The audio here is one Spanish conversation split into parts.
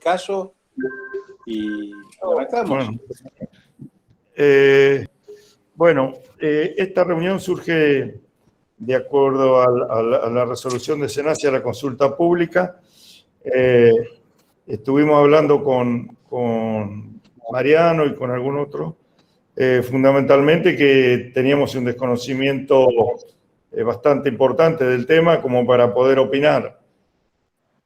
caso y arrancamos. Bueno, esta reunión surge de acuerdo a la resolución de SENACE a la consulta pública. Estuvimos hablando con Mariano y con algún otro, fundamentalmente que teníamos un desconocimiento bastante importante del tema como para poder opinar.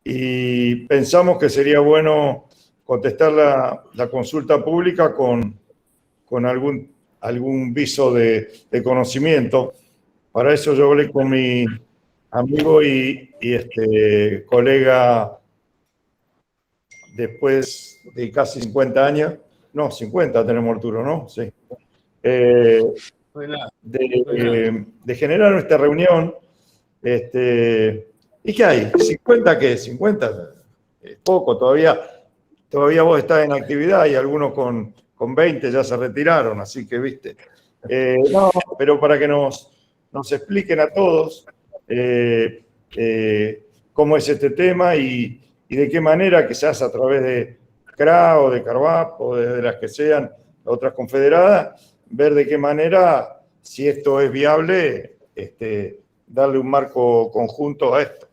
Y pensamos que sería bueno contestar la consulta pública con algún viso de conocimiento. Para eso yo hablé con mi amigo y colega después de casi 50 años, no, 50 tenemos Arturo, ¿no? Sí. De generar nuestra reunión. ¿Y qué hay? ¿50 qué? 50 es poco, todavía vos estás en actividad y algunos con 20 ya se retiraron, así que, viste. No, pero para que nos expliquen a todos cómo es este tema y de qué manera que se hace a través de CRA o de CARVAP o de las que sean otras confederadas, ver de qué manera, si esto es viable, darle un marco conjunto a esto.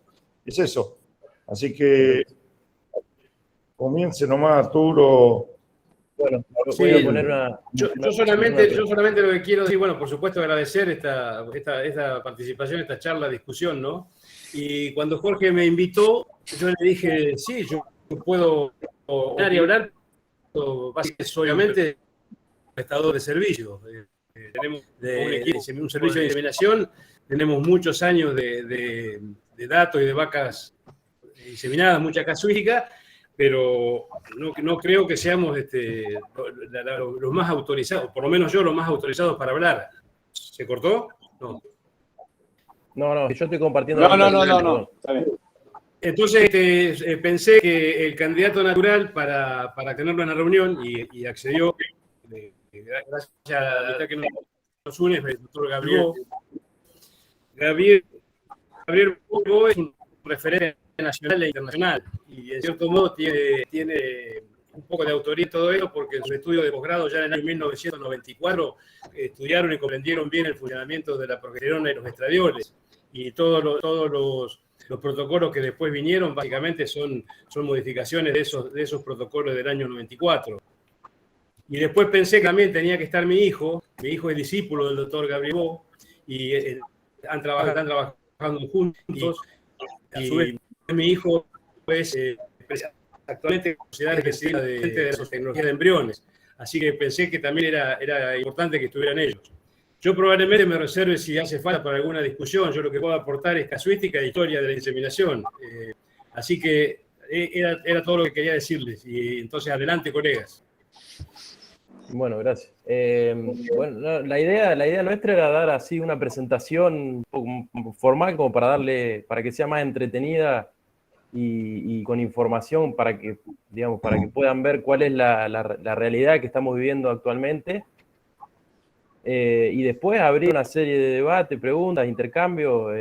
Es eso. Así que comience nomás, Arturo. Bueno, sí, voy a poner una... Yo solamente lo que quiero decir, bueno, por supuesto agradecer esta participación, esta charla, discusión, ¿no? Y cuando Jorge me invitó, yo le dije, sí, yo puedo hablar, obviamente, prestador de servicios. Tenemos un servicio de inseminación, tenemos muchos años de datos y de vacas inseminadas, mucha casuística, pero no creo que seamos los más autorizados, por lo menos yo los más autorizados para hablar. ¿Se cortó? No. No, yo estoy compartiendo. No. Está bien. Entonces pensé que el candidato natural para tenerlo en la reunión y accedió, gracias a la amistad que nos une, el doctor Gabriel. Gabriel Bo es un referente nacional e internacional y en cierto modo tiene un poco de autoría en todo esto porque en su estudio de posgrado ya en el año 1994 estudiaron y comprendieron bien el funcionamiento de la progesterona y los estradioles y todos los protocolos que después vinieron básicamente son modificaciones de esos protocolos del año 94. Y después pensé que también tenía que estar mi hijo es discípulo del doctor Gabriel Bo y están trabajando juntos y a su vez mi hijo es actualmente considerado especialista de las tecnologías de embriones, así que pensé que también era importante que estuvieran ellos. Yo probablemente me reserve si hace falta para alguna discusión, yo lo que puedo aportar es casuística e historia de la inseminación, así que era todo lo que quería decirles, y entonces adelante colegas. Bueno, gracias. Bueno, la idea nuestra era dar así una presentación un poco formal como para que sea más entretenida y con información para que puedan ver cuál es la realidad que estamos viviendo actualmente. Y después abrir una serie de debates, preguntas, intercambios.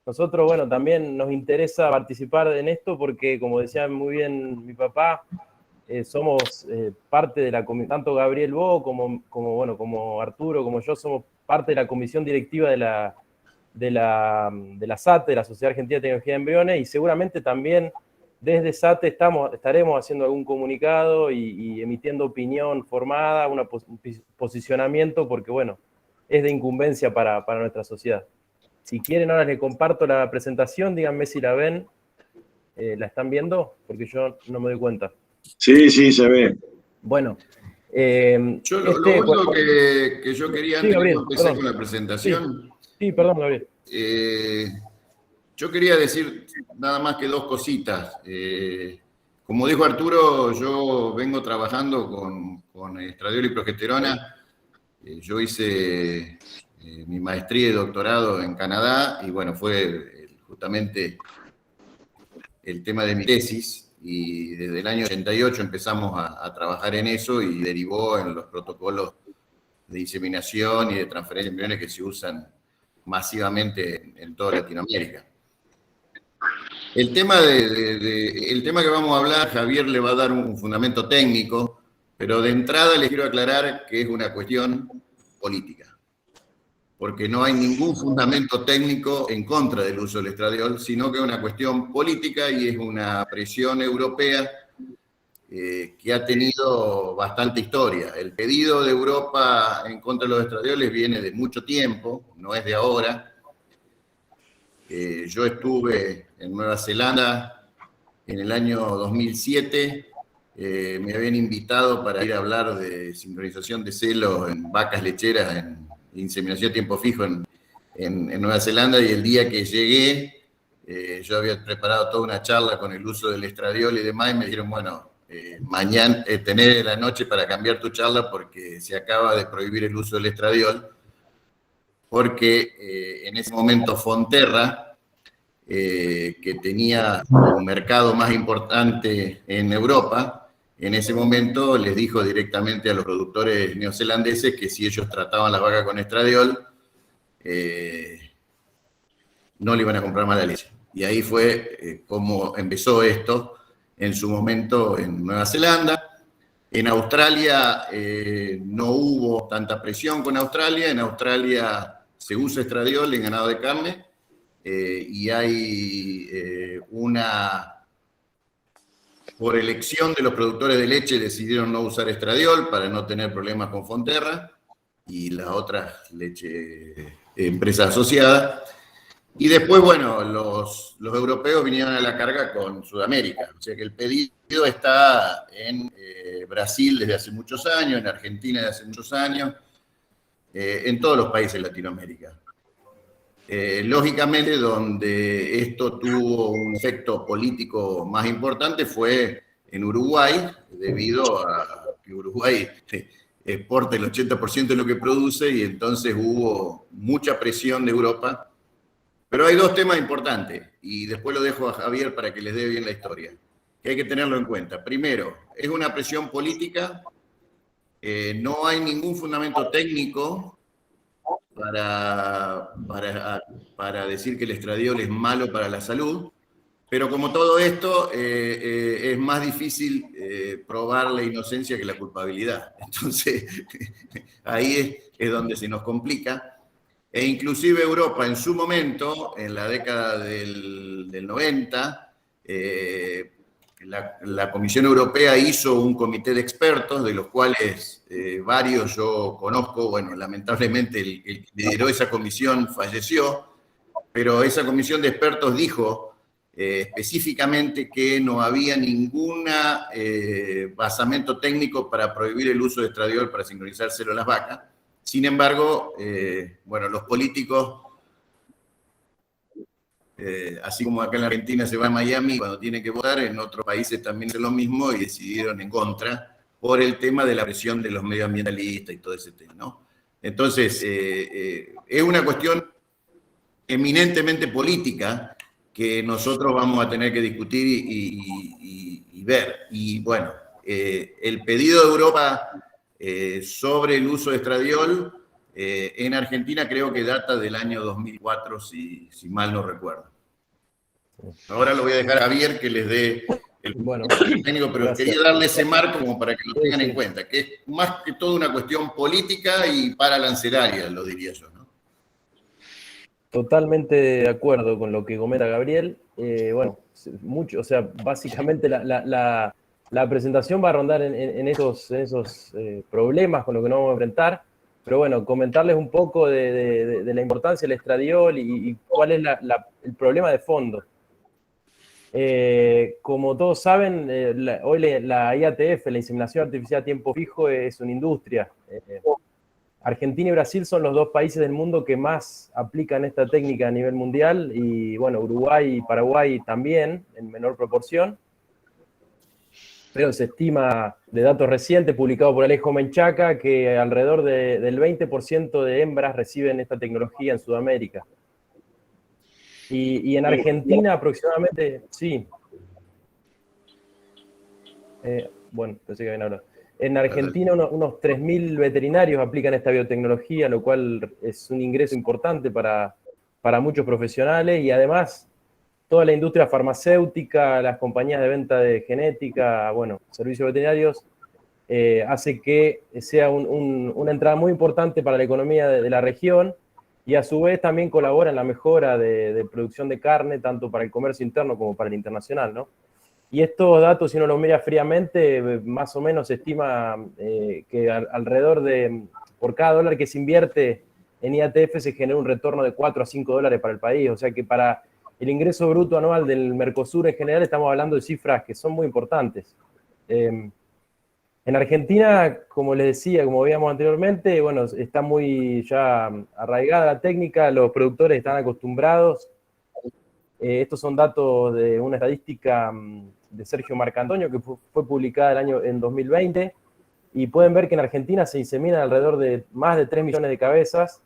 Nosotros, bueno, también nos interesa participar en esto porque, como decía muy bien mi papá, somos parte de la comisión, tanto Gabriel Bo como Arturo, como yo, somos parte de la comisión directiva de la SATE, de la Sociedad Argentina de Tecnología de Embriones, y seguramente también desde SATE estaremos haciendo algún comunicado y emitiendo opinión formada, un posicionamiento, porque bueno, es de incumbencia para nuestra sociedad. Si quieren, ahora les comparto la presentación, díganme si la ven. ¿La están viendo? Porque yo no me doy cuenta. Sí, se ve. Bueno. Lo único que yo quería, antes de empezar con la presentación. Sí, perdón, Gabriel. Yo quería decir nada más que dos cositas. Como dijo Arturo, yo vengo trabajando con estradiol y progesterona. Yo hice mi maestría y doctorado en Canadá y bueno, fue justamente el tema de mi tesis. Y desde el año 88 empezamos a trabajar en eso y derivó en los protocolos de inseminación y de transferencia de embriones que se usan masivamente en toda Latinoamérica. el tema el tema que vamos a hablar, Javier le va a dar un fundamento técnico, pero de entrada les quiero aclarar que es una cuestión política, porque no hay ningún fundamento técnico en contra del uso del estradiol, sino que es una cuestión política y es una presión europea que ha tenido bastante historia. El pedido de Europa en contra de los estradioles viene de mucho tiempo, no es de ahora. Yo estuve en Nueva Zelanda en el año 2007, me habían invitado para ir a hablar de sincronización de celos en vacas lecheras, en inseminación a tiempo fijo en Nueva Zelanda, y el día que llegué, yo había preparado toda una charla con el uso del estradiol y demás, y me dijeron, bueno, mañana tenés la noche para cambiar tu charla porque se acaba de prohibir el uso del estradiol, porque en ese momento Fonterra, que tenía un mercado más importante en Europa, en ese momento les dijo directamente a los productores neozelandeses que si ellos trataban las vacas con estradiol, no le iban a comprar más la leche. Y ahí fue como empezó esto en su momento en Nueva Zelanda. En Australia no hubo tanta presión con Australia. En Australia se usa estradiol en ganado de carne y hay por elección de los productores de leche decidieron no usar estradiol para no tener problemas con Fonterra y las otras empresas asociadas. Y después, bueno, los europeos vinieron a la carga con Sudamérica. O sea que el pedido está en Brasil desde hace muchos años, en Argentina desde hace muchos años, en todos los países de Latinoamérica. Lógicamente, donde esto tuvo un efecto político más importante fue en Uruguay, debido a que Uruguay exporta el 80% de lo que produce y entonces hubo mucha presión de Europa. Pero hay dos temas importantes, y después lo dejo a Javier para que les dé bien la historia, que hay que tenerlo en cuenta. Primero, es una presión política, no hay ningún fundamento técnico para decir que el estradiol es malo para la salud, pero como todo esto, es más difícil probar la inocencia que la culpabilidad. Entonces, ahí es donde se nos complica. E inclusive Europa en su momento, en la década del 90, la Comisión Europea hizo un comité de expertos, de los cuales varios yo conozco. Bueno, lamentablemente el que lideró esa comisión falleció, pero esa comisión de expertos dijo específicamente que no había ningún basamento técnico para prohibir el uso de estradiol para sincronizar celo en las vacas. Sin embargo, bueno, los políticos, así como acá en la Argentina se va a Miami cuando tienen que votar, en otros países también es lo mismo y decidieron en contra por el tema de la presión de los medioambientalistas y todo ese tema, ¿no? Entonces, es una cuestión eminentemente política que nosotros vamos a tener que discutir y ver. Y bueno, el pedido de Europa sobre el uso de estradiol en Argentina creo que data del año 2004, si mal no recuerdo. Ahora lo voy a dejar a Javier que les dé el técnico, pero gracias. quería darle ese marco como para que lo tengan en cuenta, que es más que todo una cuestión política y paralanceraria, lo diría yo, ¿no? Totalmente de acuerdo con lo que comenta Gabriel. Bueno, mucho, o sea, básicamente la presentación va a rondar en esos problemas con los que nos vamos a enfrentar, pero bueno, comentarles un poco de la importancia del estradiol y cuál es el problema de fondo. Como todos saben, hoy la IATF, la inseminación artificial a tiempo fijo, es una industria. Argentina y Brasil son los dos países del mundo que más aplican esta técnica a nivel mundial, y bueno, Uruguay y Paraguay también, en menor proporción. Pero se estima, de datos recientes publicados por Alejo Menchaca, que alrededor del 20% de hembras reciben esta tecnología en Sudamérica. Y en Argentina aproximadamente, sí. Bueno, pensé que habían hablado. En Argentina unos 3.000 veterinarios aplican esta biotecnología, lo cual es un ingreso importante para muchos profesionales, y además toda la industria farmacéutica, las compañías de venta de genética, bueno, servicios veterinarios, hace que sea una entrada muy importante para la economía de la región y a su vez también colabora en la mejora de producción de carne, tanto para el comercio interno como para el internacional, ¿no? Y estos datos, si uno los mira fríamente, más o menos se estima que alrededor de, por cada dólar que se invierte en IATF se genera un retorno de 4 a 5 dólares para el país. O sea que para el ingreso bruto anual del Mercosur en general estamos hablando de cifras que son muy importantes. En Argentina, como les decía, como veíamos anteriormente, bueno, está muy ya arraigada la técnica, los productores están acostumbrados. Estos son datos de una estadística de Sergio Marcantonio que fue publicada en 2020, y pueden ver que en Argentina se inseminan alrededor de más de 3 millones de cabezas.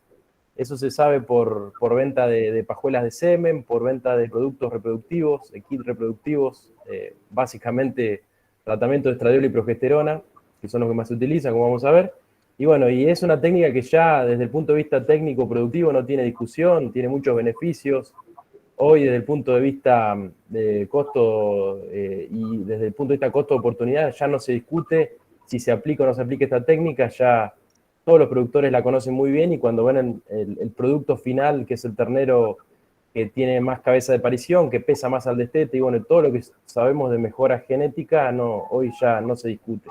Eso se sabe por venta de pajuelas de semen, por venta de productos reproductivos, de kits reproductivos, básicamente tratamiento de estradiol y progesterona, que son los que más se utilizan, como vamos a ver. Y bueno, y es una técnica que ya desde el punto de vista técnico productivo no tiene discusión, tiene muchos beneficios. Hoy desde el punto de vista de costo y desde el punto de vista costo-oportunidad ya no se discute si se aplica o no se aplica esta técnica, ya todos los productores la conocen muy bien y cuando ven el producto final, que es el ternero que tiene más cabeza de parición, que pesa más al destete, y bueno, todo lo que sabemos de mejora genética hoy ya no se discute.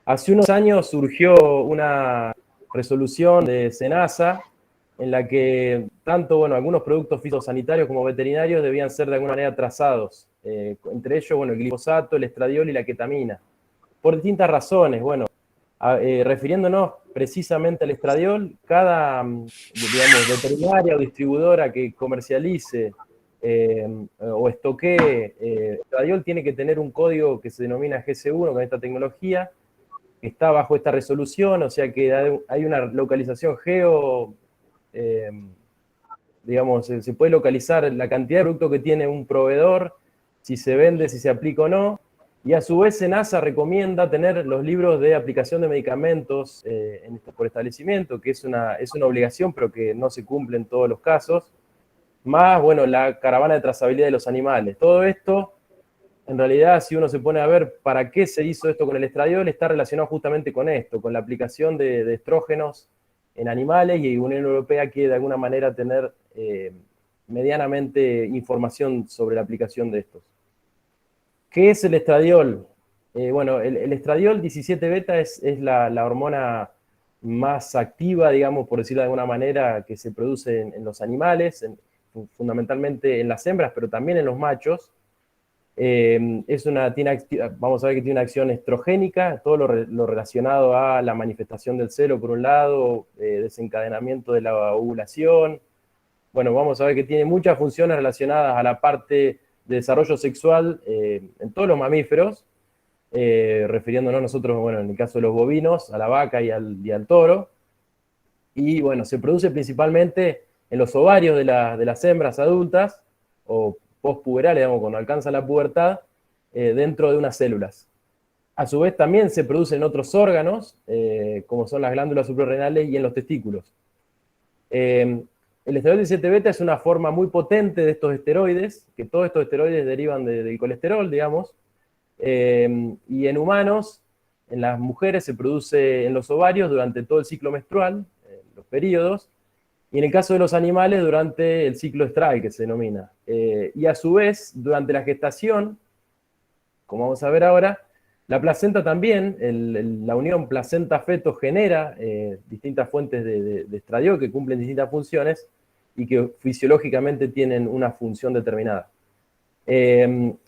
Hace unos años surgió una resolución de SENASA en la que tanto, bueno, algunos productos fitosanitarios como veterinarios debían ser de alguna manera trazados, entre ellos, bueno, el glifosato, el estradiol y la ketamina, por distintas razones. Bueno, refiriéndonos precisamente al estradiol, cada, digamos, veterinaria o distribuidora que comercialice o estoquee estradiol tiene que tener un código que se denomina GC1 con esta tecnología, que está bajo esta resolución, o sea que hay una localización digamos, se puede localizar la cantidad de producto que tiene un proveedor, si se vende, si se aplica o no, y a su vez SENASA recomienda tener los libros de aplicación de medicamentos por establecimiento, que es una obligación, pero que no se cumple en todos los casos, más, bueno, la caravana de trazabilidad de los animales. Todo esto, en realidad, si uno se pone a ver para qué se hizo esto con el estradiol, está relacionado justamente con esto, con la aplicación de estrógenos en animales, y Unión Europea quiere de alguna manera tener medianamente información sobre la aplicación de estos. ¿Qué es el estradiol? Bueno, el estradiol 17 beta es la hormona más activa, digamos, por decirlo de alguna manera, que se produce en los animales, fundamentalmente en las hembras, pero también en los machos. Vamos a ver que tiene una acción estrogénica, todo lo relacionado a la manifestación del celo, por un lado, desencadenamiento de la ovulación. Bueno, vamos a ver que tiene muchas funciones relacionadas a la parte de desarrollo sexual en todos los mamíferos, refiriéndonos nosotros, bueno, en el caso de los bovinos, a la vaca y al toro. Y bueno, se produce principalmente en los ovarios de las hembras adultas, o postpuberales, digamos, cuando alcanzan la pubertad, dentro de unas células. A su vez también se produce en otros órganos, como son las glándulas suprarrenales y en los testículos. El esteroide 17 beta es una forma muy potente de estos esteroides, que todos estos esteroides derivan del colesterol, digamos, y en humanos, en las mujeres se produce en los ovarios durante todo el ciclo menstrual, los periodos, y en el caso de los animales durante el ciclo estral, que se denomina. Y a su vez, durante la gestación, como vamos a ver ahora, la placenta también, la unión placenta-feto genera distintas fuentes de estradiol que cumplen distintas funciones y que fisiológicamente tienen una función determinada.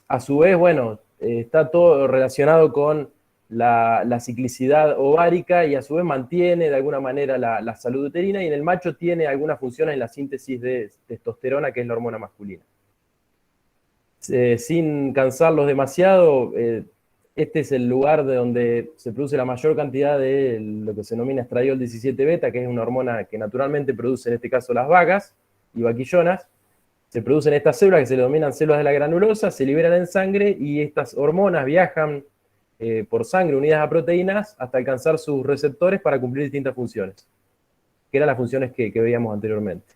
A su vez, bueno, está todo relacionado con la ciclicidad ovárica y a su vez mantiene de alguna manera la salud uterina, y en el macho tiene algunas funciones en la síntesis de testosterona, que es la hormona masculina. Sin cansarlos demasiado, este es el lugar de donde se produce la mayor cantidad de lo que se denomina estradiol 17 beta, que es una hormona que naturalmente produce en este caso las vacas y vaquillonas. Se producen estas células que se denominan células de la granulosa, se liberan en sangre y estas hormonas viajan por sangre unidas a proteínas hasta alcanzar sus receptores para cumplir distintas funciones, que eran las funciones que veíamos anteriormente.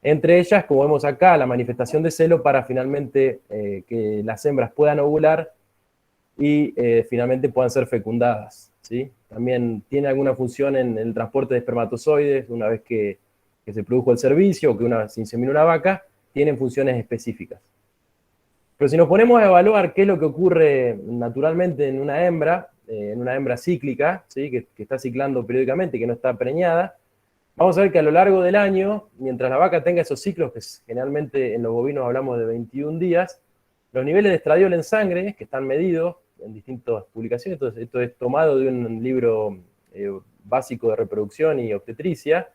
Entre ellas, como vemos acá, la manifestación de celo para finalmente que las hembras puedan ovular y finalmente puedan ser fecundadas, ¿sí? También tiene alguna función en el transporte de espermatozoides, una vez que se produjo el servicio o que se inseminó una vaca, tienen funciones específicas. Pero si nos ponemos a evaluar qué es lo que ocurre naturalmente en una hembra cíclica, ¿sí? que está ciclando periódicamente, que no está preñada, vamos a ver que a lo largo del año, mientras la vaca tenga esos ciclos, que generalmente en los bovinos hablamos de 21 días, los niveles de estradiol en sangre, que están medidos en distintas publicaciones, entonces esto es tomado de un libro básico de reproducción y obstetricia.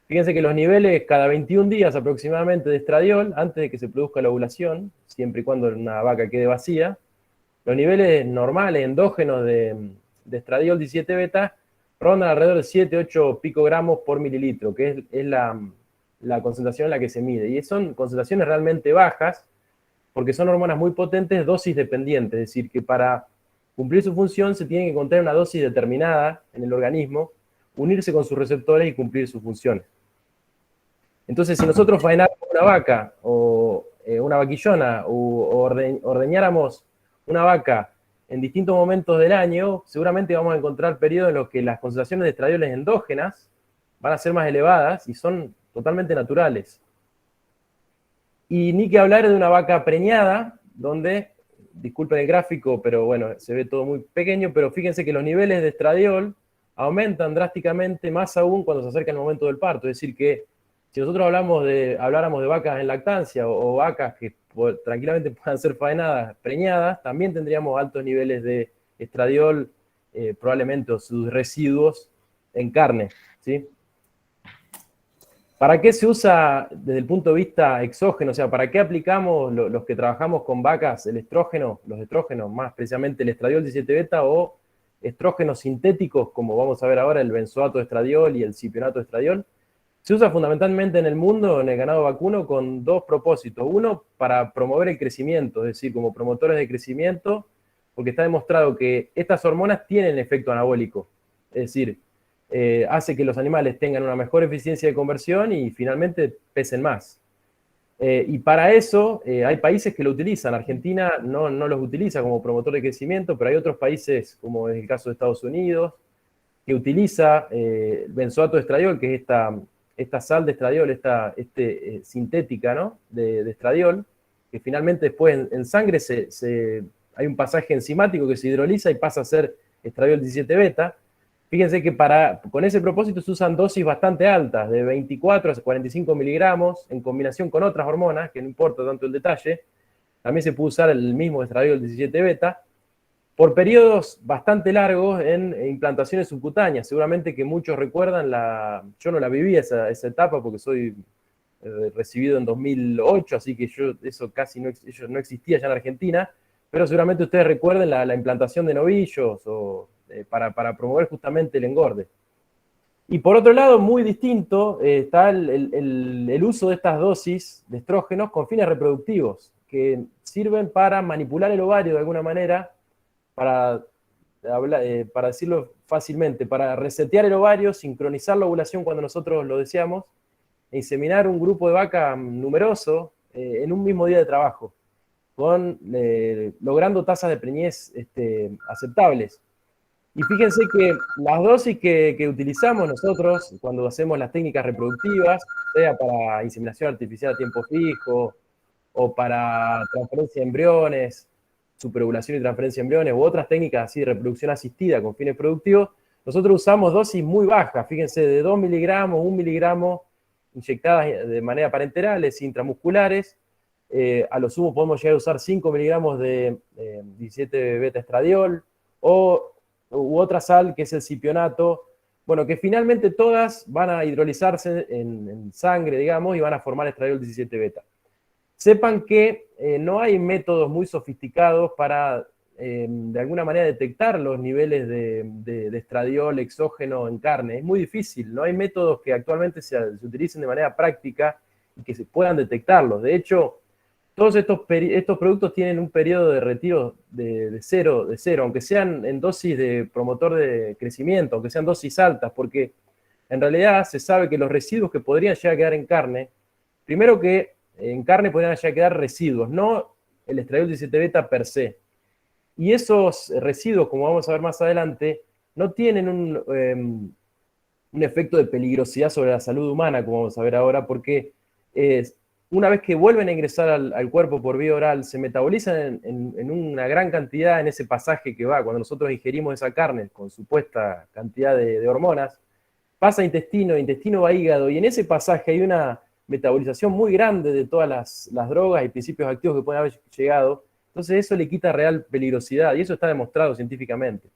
Fíjense que los niveles cada 21 días aproximadamente de estradiol, antes de que se produzca la ovulación, siempre y cuando una vaca quede vacía, los niveles normales, endógenos de estradiol 17 beta, rondan alrededor de 7-8 picogramos por mililitro, que es la concentración en la que se mide. Y son concentraciones realmente bajas, porque son hormonas muy potentes, dosis dependientes, es decir, que para cumplir su función se tiene que encontrar una dosis determinada en el organismo, unirse con sus receptores y cumplir sus funciones. Entonces, si nosotros faenáramos una vaca o una vaquillona o ordeñáramos una vaca en distintos momentos del año, seguramente vamos a encontrar periodos en los que las concentraciones de estradioles endógenas van a ser más elevadas y son totalmente naturales. Y ni que hablar de una vaca preñada, donde, disculpen el gráfico, pero bueno, se ve todo muy pequeño, pero fíjense que los niveles de estradiol aumentan drásticamente, más aún cuando se acerca el momento del parto. Es decir, que si nosotros habláramos de vacas en lactancia o vacas que tranquilamente puedan ser faenadas, preñadas, también tendríamos altos niveles de estradiol, probablemente o sus residuos en carne, ¿sí? ¿Para qué se usa desde el punto de vista exógeno? O sea, ¿para qué aplicamos los que trabajamos con vacas el estrógeno, los estrógenos, más precisamente el estradiol 17 beta o estrógenos sintéticos, como vamos a ver ahora, el benzoato de estradiol y el cipionato de estradiol? Se usa fundamentalmente en el mundo, en el ganado vacuno, con dos propósitos. Uno, para promover el crecimiento, es decir, como promotores de crecimiento, porque está demostrado que estas hormonas tienen efecto anabólico. Es decir, hace que los animales tengan una mejor eficiencia de conversión y finalmente pesen más. Y para eso hay países que lo utilizan. Argentina no los utiliza como promotor de crecimiento, pero hay otros países, como es el caso de Estados Unidos, que utiliza benzoato de estradiol, que es esta sal de estradiol, sintética, ¿no? de estradiol, que finalmente después en sangre hay un pasaje enzimático que se hidroliza y pasa a ser estradiol 17 beta. Fíjense que con ese propósito se usan dosis bastante altas, de 24 a 45 miligramos, en combinación con otras hormonas, que no importa tanto el detalle. También se puede usar el mismo estradiol 17 beta, por periodos bastante largos en implantaciones subcutáneas. Seguramente que muchos recuerdan, yo no la viví esa etapa porque soy recibido en 2008, así que eso casi no existía ya en Argentina, pero seguramente ustedes recuerden la implantación de novillos para promover justamente el engorde. Y por otro lado, muy distinto, está el uso de estas dosis de estrógenos con fines reproductivos, que sirven para manipular el ovario de alguna manera, para decirlo fácilmente, para resetear el ovario, sincronizar la ovulación cuando nosotros lo deseamos, e inseminar un grupo de vaca numeroso en un mismo día de trabajo, logrando tasas de preñez aceptables. Y fíjense que las dosis que utilizamos nosotros cuando hacemos las técnicas reproductivas, sea para inseminación artificial a tiempo fijo, o para transferencia de embriones, superovulación y transferencia de embriones, u otras técnicas así de reproducción asistida con fines productivos, nosotros usamos dosis muy bajas, fíjense, de 2 miligramos, 1 miligramo, inyectadas de manera parenterales, intramusculares. A lo sumo podemos llegar a usar 5 miligramos de 17 beta estradiol, u otra sal que es el cipionato, bueno, que finalmente todas van a hidrolizarse en sangre, digamos, y van a formar estradiol 17 beta. Sepan que no hay métodos muy sofisticados para, de alguna manera, detectar los niveles de estradiol exógeno en carne. Es muy difícil, no hay métodos que actualmente se utilicen de manera práctica y que se puedan detectarlos. De hecho, todos estos productos tienen un periodo de retiro de cero, aunque sean en dosis de promotor de crecimiento, aunque sean dosis altas, porque en realidad se sabe que los residuos que podrían llegar a quedar en carne Primero que en carne podrían ya quedar residuos, no el estradiol 17 beta per se. Y esos residuos, como vamos a ver más adelante, no tienen un efecto de peligrosidad sobre la salud humana, como vamos a ver ahora, porque una vez que vuelven a ingresar al cuerpo por vía oral, se metabolizan en una gran cantidad en ese pasaje que va, cuando nosotros ingerimos esa carne con supuesta cantidad de hormonas, pasa a intestino, intestino va a hígado, y en ese pasaje hay una metabolización muy grande de todas las drogas y principios activos que pueden haber llegado. Entonces eso le quita real peligrosidad, y eso está demostrado científicamente.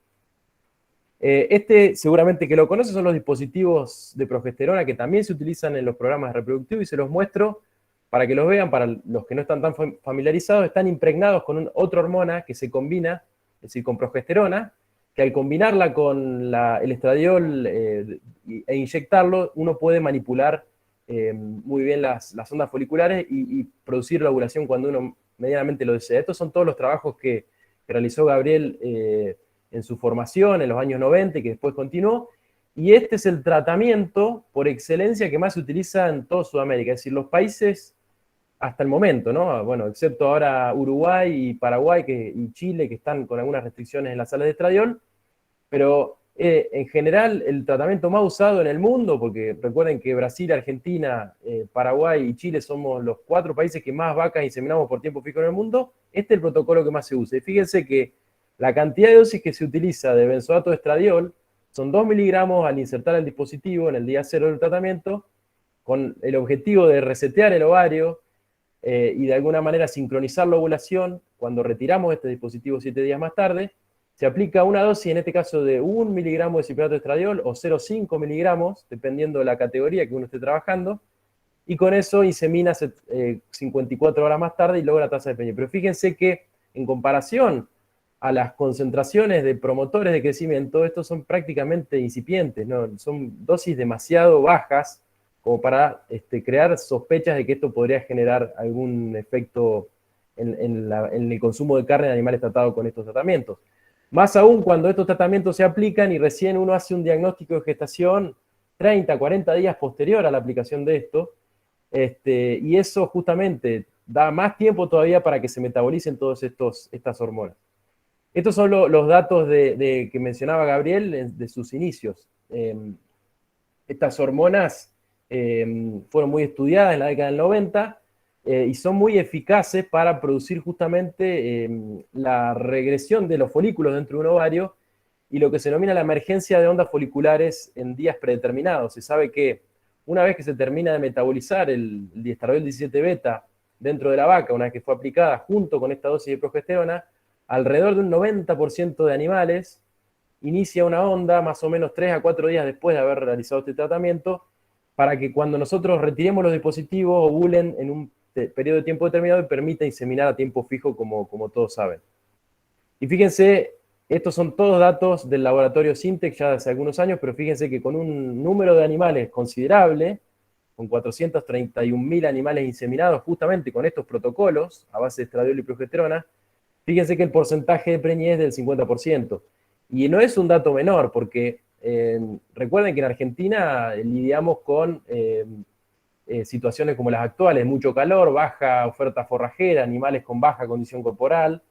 Seguramente que lo conoce, son los dispositivos de progesterona que también se utilizan en los programas reproductivos, y se los muestro para que los vean. Para los que no están tan familiarizados, están impregnados con otra hormona que se combina, es decir, con progesterona, que al combinarla con el estradiol e inyectarlo, uno puede manipular muy bien las ondas foliculares y producir la ovulación cuando uno medianamente lo desea. Estos son todos los trabajos que realizó Gabriel en su formación en los años 90 y que después continuó, y este es el tratamiento por excelencia que más se utiliza en toda Sudamérica, es decir, los países hasta el momento, ¿no? Bueno, excepto ahora Uruguay y Paraguay y Chile, que están con algunas restricciones en las salas de estradiol, pero en general el tratamiento más usado en el mundo, porque recuerden que Brasil, Argentina, Paraguay y Chile somos los 4 países que más vacas inseminamos por tiempo fijo en el mundo, este es el protocolo que más se usa. Y fíjense que la cantidad de dosis que se utiliza de benzoato de estradiol son 2 miligramos al insertar el dispositivo en el día 0 del tratamiento, con el objetivo de resetear el ovario y de alguna manera sincronizar la ovulación. Cuando retiramos este dispositivo 7 días más tarde, se aplica una dosis, en este caso de 1 miligramo de ciprato de estradiol o 0,5 miligramos, dependiendo de la categoría que uno esté trabajando, y con eso insemina 54 horas más tarde y logra tasa de preñez. Pero fíjense que en comparación a las concentraciones de promotores de crecimiento, estos son prácticamente incipientes, ¿no? Son dosis demasiado bajas como para crear sospechas de que esto podría generar algún efecto en el consumo de carne de animales tratados con estos tratamientos. Más aún cuando estos tratamientos se aplican y recién uno hace un diagnóstico de gestación 30, 40 días posterior a la aplicación de esto, y eso justamente da más tiempo todavía para que se metabolicen todas estas hormonas. Estos son los datos que mencionaba Gabriel de sus inicios. Estas hormonas fueron muy estudiadas en la década del 90 y son muy eficaces para producir justamente la regresión de los folículos dentro de un ovario y lo que se denomina la emergencia de ondas foliculares en días predeterminados. Se sabe que una vez que se termina de metabolizar el estradiol 17 beta dentro de la vaca, una vez que fue aplicada junto con esta dosis de progesterona, alrededor de un 90% de animales inicia una onda más o menos 3 a 4 días después de haber realizado este tratamiento, para que cuando nosotros retiremos los dispositivos ovulen en un periodo de tiempo determinado y permita inseminar a tiempo fijo, como todos saben. Y fíjense, estos son todos datos del laboratorio Syntex ya de hace algunos años, pero fíjense que con un número de animales considerable, con 431.000 animales inseminados justamente con estos protocolos a base de estradiol y progesterona, fíjense que el porcentaje de preñez es del 50%. Y no es un dato menor, porque recuerden que en Argentina lidiamos con situaciones como las actuales, mucho calor, baja oferta forrajera, animales con baja condición corporal,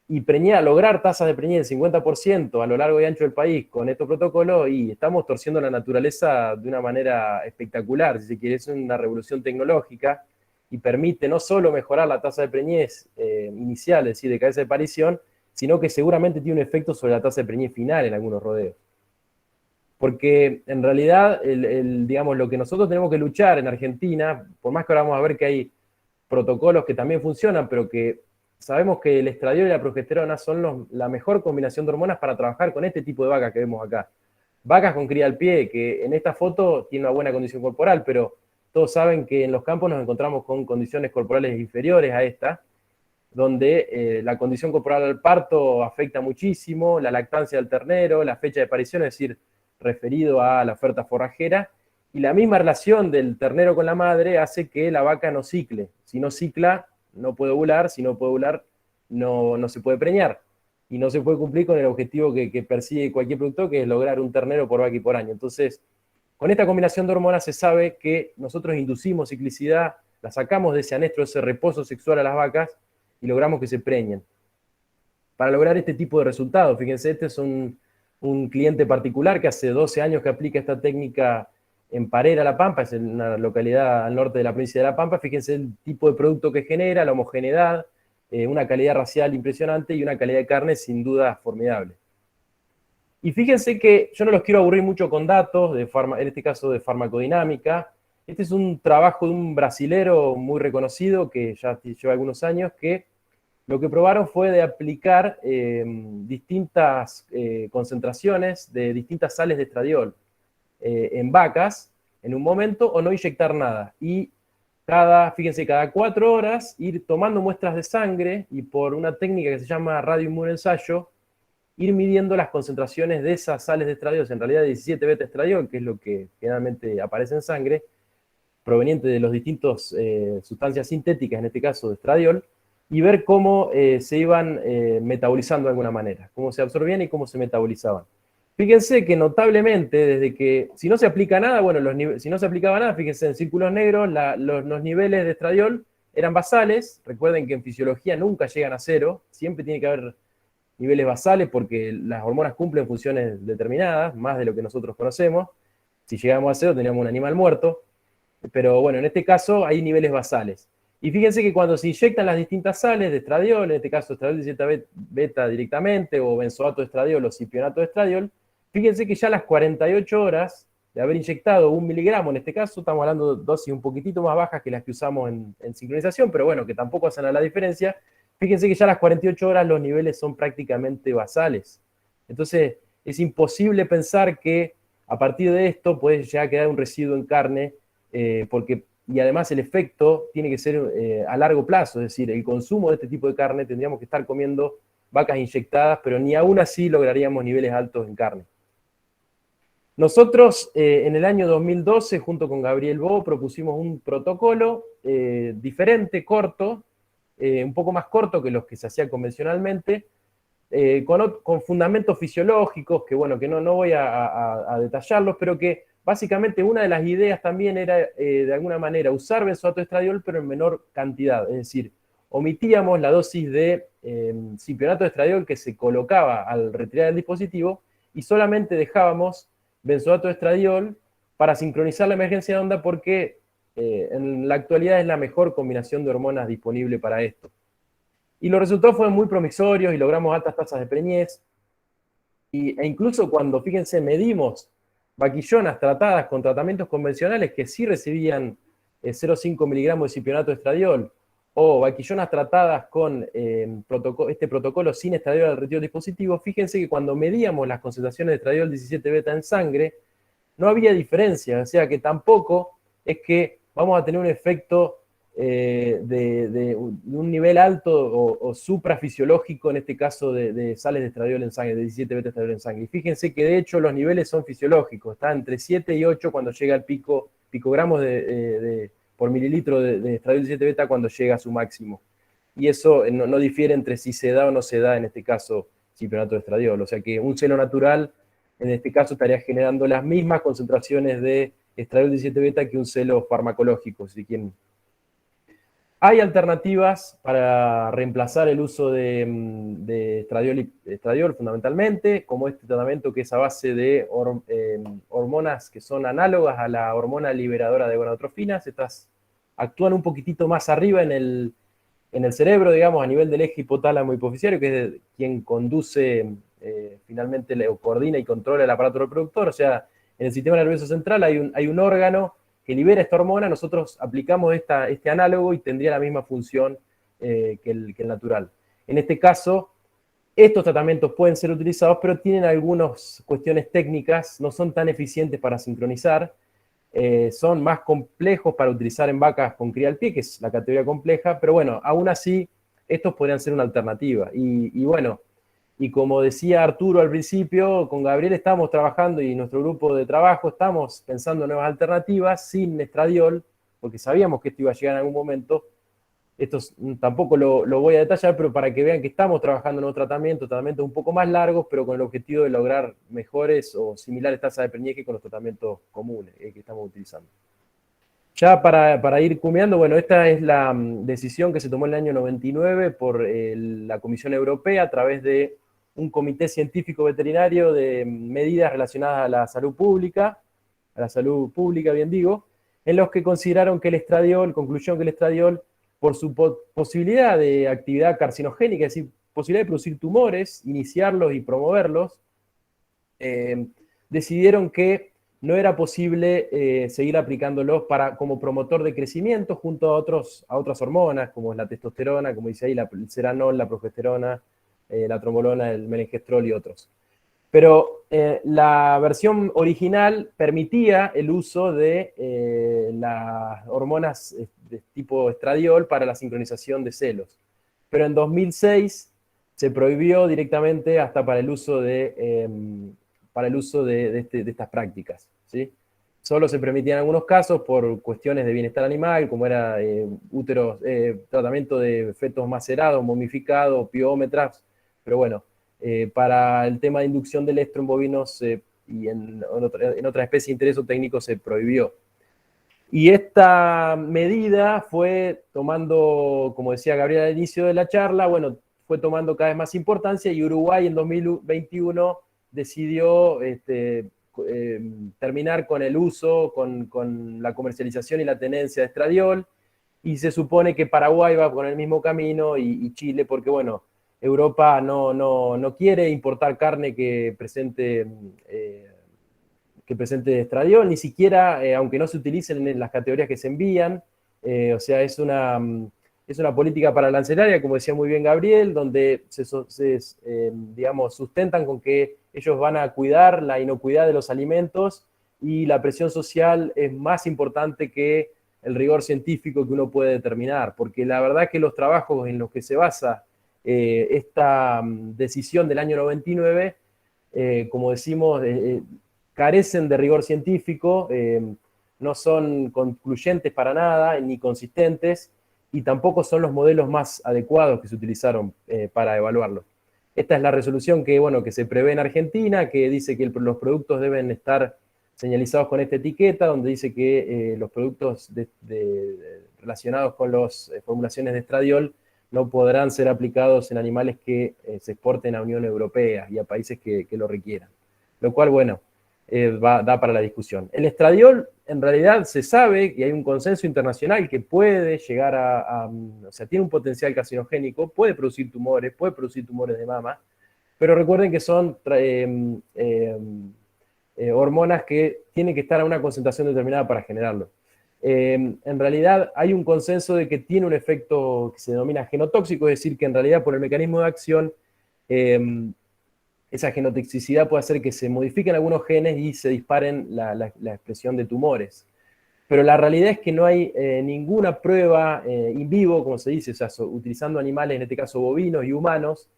y lograr tasas de preñez del 50% a lo largo y ancho del país con estos protocolos, y estamos torciendo la naturaleza de una manera espectacular, si se quiere. Es una revolución tecnológica y permite no solo mejorar la tasa de preñez inicial, es decir, de cabeza de parición, sino que seguramente tiene un efecto sobre la tasa de preñez final en algunos rodeos. Porque en realidad, digamos, lo que nosotros tenemos que luchar en Argentina, por más que ahora vamos a ver que hay protocolos que también funcionan, pero que sabemos que el estradiol y la progesterona son la mejor combinación de hormonas para trabajar con este tipo de vacas que vemos acá. Vacas con cría al pie, que en esta foto tienen una buena condición corporal, pero todos saben que en los campos nos encontramos con condiciones corporales inferiores a esta, donde la condición corporal al parto afecta muchísimo, la lactancia del ternero, la fecha de aparición, es decir, referido a la oferta forrajera, y la misma relación del ternero con la madre hace que la vaca no cicle. Si no cicla, no puede ovular; si no puede ovular, no se puede preñar, y no se puede cumplir con el objetivo que persigue cualquier productor, que es lograr un ternero por vaca y por año. Entonces, con esta combinación de hormonas se sabe que nosotros inducimos ciclicidad, las sacamos de ese anestro, ese reposo sexual a las vacas y logramos que se preñen. Para lograr este tipo de resultados, fíjense, este es un cliente particular que hace 12 años que aplica esta técnica en Parera, La Pampa, es en una localidad al norte de la provincia de La Pampa. Fíjense el tipo de producto que genera, la homogeneidad, una calidad racial impresionante y una calidad de carne sin duda formidable. Y fíjense que yo no los quiero aburrir mucho con datos, en este caso de farmacodinámica. Este es un trabajo de un brasilero muy reconocido que ya lleva algunos años, que lo que probaron fue de aplicar distintas concentraciones de distintas sales de estradiol en vacas en un momento o no inyectar nada. Y fíjense, cada 4 horas ir tomando muestras de sangre y por una técnica que se llama radioinmunoensayo, ir midiendo las concentraciones de esas sales de estradiol, en realidad 17 beta estradiol, que es lo que generalmente aparece en sangre, proveniente de los distintos sustancias sintéticas, en este caso de estradiol, y ver cómo se iban metabolizando de alguna manera, cómo se absorbían y cómo se metabolizaban. Fíjense que notablemente, desde que, si no se aplica nada, bueno, si no se aplicaba nada, fíjense, en círculos negros, los niveles de estradiol eran basales. Recuerden que en fisiología nunca llegan a 0, siempre tiene que haber niveles basales porque las hormonas cumplen funciones determinadas, más de lo que nosotros conocemos. Si llegamos a 0, teníamos un animal muerto. Pero bueno, en este caso hay niveles basales. Y fíjense que cuando se inyectan las distintas sales de estradiol, en este caso estradiol 17 beta directamente, o benzoato de estradiol o cipionato de estradiol, fíjense que ya a las 48 horas de haber inyectado 1 miligramo, en este caso estamos hablando de dosis un poquitito más bajas que las que usamos en sincronización, pero bueno, que tampoco hacen a la diferencia. Fíjense que ya a las 48 horas los niveles son prácticamente basales. Entonces es imposible pensar que a partir de esto puede llegar a quedar un residuo en carne, y además el efecto tiene que ser a largo plazo, es decir, el consumo de este tipo de carne, tendríamos que estar comiendo vacas inyectadas, pero ni aún así lograríamos niveles altos en carne. Nosotros en el año 2012, junto con Gabriel Bo, propusimos un protocolo diferente, corto, un poco más corto que los que se hacían convencionalmente, con fundamentos fisiológicos, que bueno, que no voy a detallarlos, pero que básicamente una de las ideas también era, de alguna manera, usar benzoato de estradiol, pero en menor cantidad, es decir, omitíamos la dosis de cipionato de estradiol que se colocaba al retirar el dispositivo y solamente dejábamos benzoato de estradiol para sincronizar la emergencia de onda porque en la actualidad es la mejor combinación de hormonas disponible para esto. Y los resultados fueron muy promisorios y logramos altas tasas de preñez. E incluso cuando, fíjense, medimos vaquillonas tratadas con tratamientos convencionales que sí recibían 0,5 miligramos de cipionato de estradiol, o vaquillonas tratadas con este protocolo sin estradiol al retiro del dispositivo, fíjense que cuando medíamos las concentraciones de estradiol 17 beta en sangre, no había diferencia, o sea que tampoco es que vamos a tener un efecto de un nivel alto o suprafisiológico, en este caso de sales de estradiol en sangre, de 17 beta estradiol en sangre. Y fíjense que de hecho los niveles son fisiológicos, está entre 7 y 8 cuando llega el picogramos por mililitro de estradiol 17 beta cuando llega a su máximo. Y eso no difiere entre si se da o no se da, en este caso, cipionato de estradiol. O sea que un seno natural, en este caso, estaría generando las mismas concentraciones de estradiol 17 beta que un celo farmacológico, si quieren. Hay alternativas para reemplazar el uso de estradiol fundamentalmente, como este tratamiento que es a base de hormonas que son análogas a la hormona liberadora de gonadotrofinas. Estas actúan un poquitito más arriba en el cerebro, digamos, a nivel del eje hipotálamo hipoficiario, que es quien conduce finalmente, o coordina y controla el aparato reproductor. O sea, en el sistema nervioso central hay un órgano que libera esta hormona, nosotros aplicamos este análogo y tendría la misma función que el natural. En este caso, estos tratamientos pueden ser utilizados, pero tienen algunas cuestiones técnicas, no son tan eficientes para sincronizar, son más complejos para utilizar en vacas con cría al pie, que es la categoría compleja, pero bueno, aún así, estos podrían ser una alternativa. Y bueno, y como decía Arturo al principio, con Gabriel estamos trabajando y nuestro grupo de trabajo estamos pensando en nuevas alternativas sin estradiol, porque sabíamos que esto iba a llegar en algún momento. Esto tampoco lo voy a detallar, pero para que vean que estamos trabajando en nuevos tratamientos un poco más largos, pero con el objetivo de lograr mejores o similares tasas de preñez que con los tratamientos comunes que estamos utilizando. Ya para ir cumeando, bueno, esta es la decisión que se tomó en el año 99 por la Comisión Europea a través de un comité científico veterinario de medidas relacionadas a la salud pública, bien digo, en los que consideraron que el estradiol, concluyeron que el estradiol, por su posibilidad de actividad carcinogénica, es decir, posibilidad de producir tumores, iniciarlos y promoverlos, decidieron que no era posible seguir aplicándolos como promotor de crecimiento junto a otras hormonas, como la testosterona, como dice ahí, el ceranol, la progesterona, la trombolona, el melengestrol y otros. Pero la versión original permitía el uso de las hormonas de tipo estradiol para la sincronización de celos. Pero en 2006 se prohibió directamente hasta para el uso de estas prácticas, ¿sí? Solo se permitían en algunos casos por cuestiones de bienestar animal, como era tratamiento de fetos macerados, momificados, piómetras, pero bueno, para el tema de inducción del estro en bovinos y en otras especies de interés técnico se prohibió. Y esta medida fue tomando, como decía Gabriel al inicio de la charla, bueno, fue tomando cada vez más importancia y Uruguay en 2021 decidió terminar con el uso, con la comercialización y la tenencia de estradiol, y se supone que Paraguay va por el mismo camino y Chile, porque bueno, Europa no quiere importar carne que presente estradiol, ni siquiera, aunque no se utilicen en las categorías que se envían, o sea, es una política paralanceraria, como decía muy bien Gabriel, donde digamos, sustentan con que ellos van a cuidar la inocuidad de los alimentos y la presión social es más importante que el rigor científico que uno puede determinar, porque la verdad que los trabajos en los que se basa esta decisión del año 99, como decimos, carecen de rigor científico, no son concluyentes para nada, ni consistentes, y tampoco son los modelos más adecuados que se utilizaron para evaluarlo. Esta es la resolución que se prevé en Argentina, que dice que los productos deben estar señalizados con esta etiqueta, donde dice que los productos relacionados con las formulaciones de estradiol no podrán ser aplicados en animales que se exporten a la Unión Europea y a países que lo requieran. Lo cual, bueno, da para la discusión. El estradiol, en realidad, se sabe, y hay un consenso internacional, que puede llegar o sea, tiene un potencial carcinogénico, puede producir tumores de mama, pero recuerden que son hormonas que tienen que estar a una concentración determinada para generarlo. En realidad hay un consenso de que tiene un efecto que se denomina genotóxico, es decir, que en realidad por el mecanismo de acción esa genotoxicidad puede hacer que se modifiquen algunos genes y se disparen la expresión de tumores. Pero la realidad es que no hay ninguna prueba in vivo, como se dice, o sea, utilizando animales, en este caso bovinos y humanos,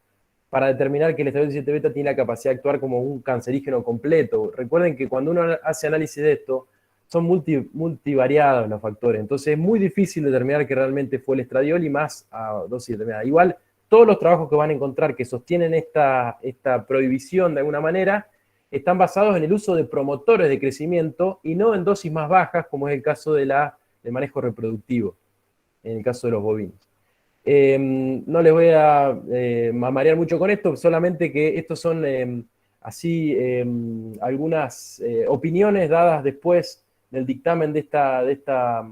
para determinar que el estradiol 17 beta tiene la capacidad de actuar como un cancerígeno completo. Recuerden que cuando uno hace análisis de esto, son multivariados los factores, entonces es muy difícil determinar que realmente fue el estradiol y más a dosis determinada. Igual, todos los trabajos que van a encontrar que sostienen esta prohibición de alguna manera, están basados en el uso de promotores de crecimiento y no en dosis más bajas, como es el caso del manejo reproductivo, en el caso de los bovinos. No les voy a marear mucho con esto, solamente que estos son algunas opiniones dadas después del dictamen de esta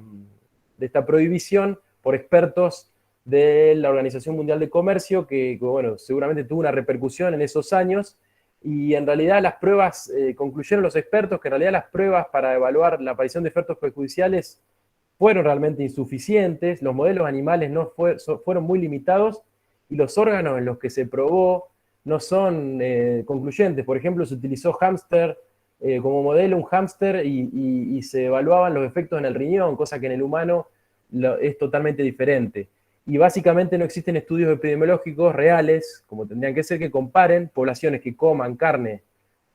prohibición por expertos de la Organización Mundial de Comercio, que bueno, seguramente tuvo una repercusión en esos años, y en realidad las pruebas, concluyeron los expertos que en realidad las pruebas para evaluar la aparición de efectos perjudiciales fueron realmente insuficientes, los modelos animales fueron muy limitados, y los órganos en los que se probó no son concluyentes. Por ejemplo, se utilizó hámster como modelo, un hámster, y se evaluaban los efectos en el riñón, cosa que en el humano es totalmente diferente. Y básicamente no existen estudios epidemiológicos reales, como tendrían que ser, que comparen poblaciones que coman carne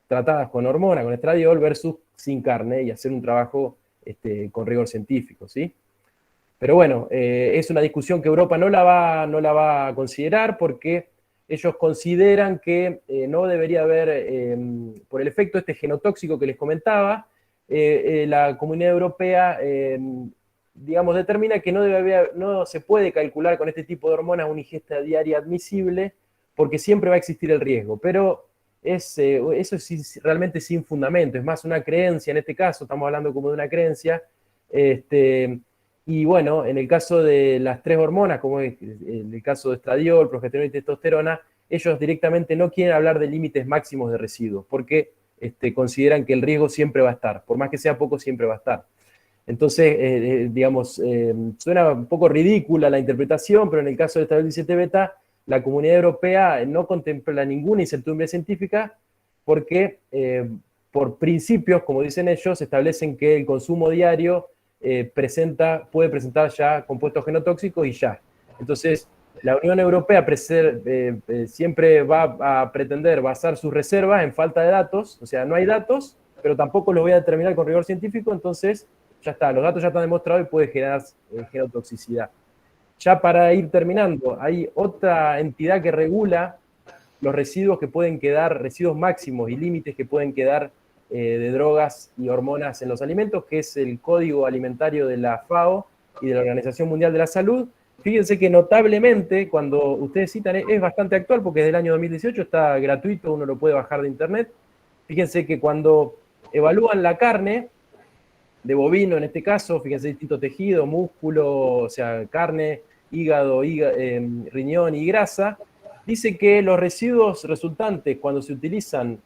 tratadas con hormona, con estradiol, versus sin carne, y hacer un trabajo con rigor científico, ¿sí? Pero bueno, es una discusión que Europa no la va a considerar, porque ellos consideran que no debería haber, por el efecto genotóxico que les comentaba, la Comunidad Europea digamos, determina que no se puede calcular con este tipo de hormonas una ingesta diaria admisible, porque siempre va a existir el riesgo. Pero eso es realmente sin fundamento, es más una creencia en este caso, estamos hablando como de una creencia. Y bueno, en el caso de las 3 hormonas, como es en el caso de estradiol, progesterona y testosterona, ellos directamente no quieren hablar de límites máximos de residuos, porque consideran que el riesgo siempre va a estar, por más que sea poco, siempre va a estar. Entonces, digamos, suena un poco ridícula la interpretación, pero en el caso del estradiol 17 beta, la Comunidad Europea no contempla ninguna incertidumbre científica porque, por principios, como dicen ellos, establecen que el consumo diario puede presentar ya compuestos genotóxicos y ya. Entonces, la Unión Europea siempre va a pretender basar sus reservas en falta de datos, o sea, no hay datos, pero tampoco los voy a determinar con rigor científico, entonces ya está, los datos ya están demostrados y puede generar genotoxicidad. Ya para ir terminando, hay otra entidad que regula los residuos que pueden quedar, residuos máximos y límites que pueden quedar de drogas y hormonas en los alimentos, que es el Código Alimentario de la FAO y de la Organización Mundial de la Salud. Fíjense que notablemente, cuando ustedes citan, es bastante actual porque es del año 2018, está gratuito, uno lo puede bajar de internet. Fíjense que cuando evalúan la carne de bovino, en este caso, fíjense distintos tejidos, músculo, o sea, carne, hígado, riñón y grasa, dice que los residuos resultantes cuando se utilizan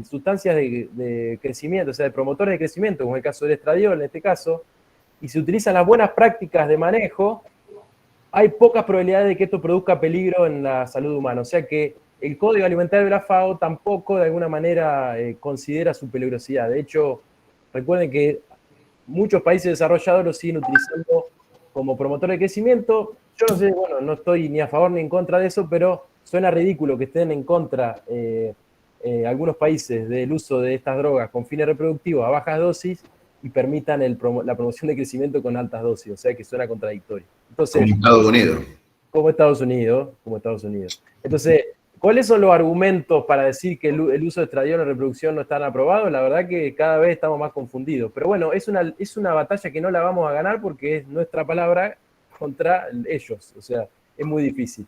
sustancias de crecimiento, o sea, de promotores de crecimiento, como el caso del estradiol en este caso, y se utilizan las buenas prácticas de manejo, hay pocas probabilidades de que esto produzca peligro en la salud humana. O sea que el Código Alimentario de la FAO tampoco de alguna manera considera su peligrosidad. De hecho, recuerden que muchos países desarrollados lo siguen utilizando como promotor de crecimiento. Yo no sé, bueno, no estoy ni a favor ni en contra de eso, pero suena ridículo que estén en contra algunos países del uso de estas drogas con fines reproductivos a bajas dosis y permitan la promoción de crecimiento con altas dosis. O sea que suena contradictorio. Entonces, como Estados Unidos. Como Estados Unidos. Entonces, ¿cuáles son los argumentos para decir que el uso de estradiol en reproducción no están aprobados? La verdad que cada vez estamos más confundidos. Pero bueno, es una batalla que no la vamos a ganar porque es nuestra palabra contra ellos. O sea, es muy difícil.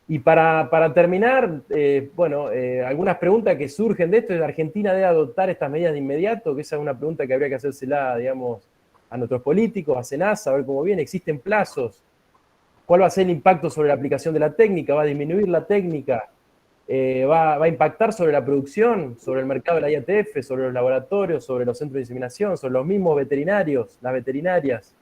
Y para terminar, algunas preguntas que surgen de esto. ¿Argentina debe adoptar estas medidas de inmediato? Que esa es una pregunta que habría que hacérsela, digamos, a nuestros políticos, a SENASA, a ver cómo viene. ¿Existen plazos? ¿Cuál va a ser el impacto sobre la aplicación de la técnica? ¿Va a disminuir la técnica? ¿Va a impactar sobre la producción, sobre el mercado de la IATF, sobre los laboratorios, sobre los centros de diseminación, sobre los mismos veterinarios, las veterinarias?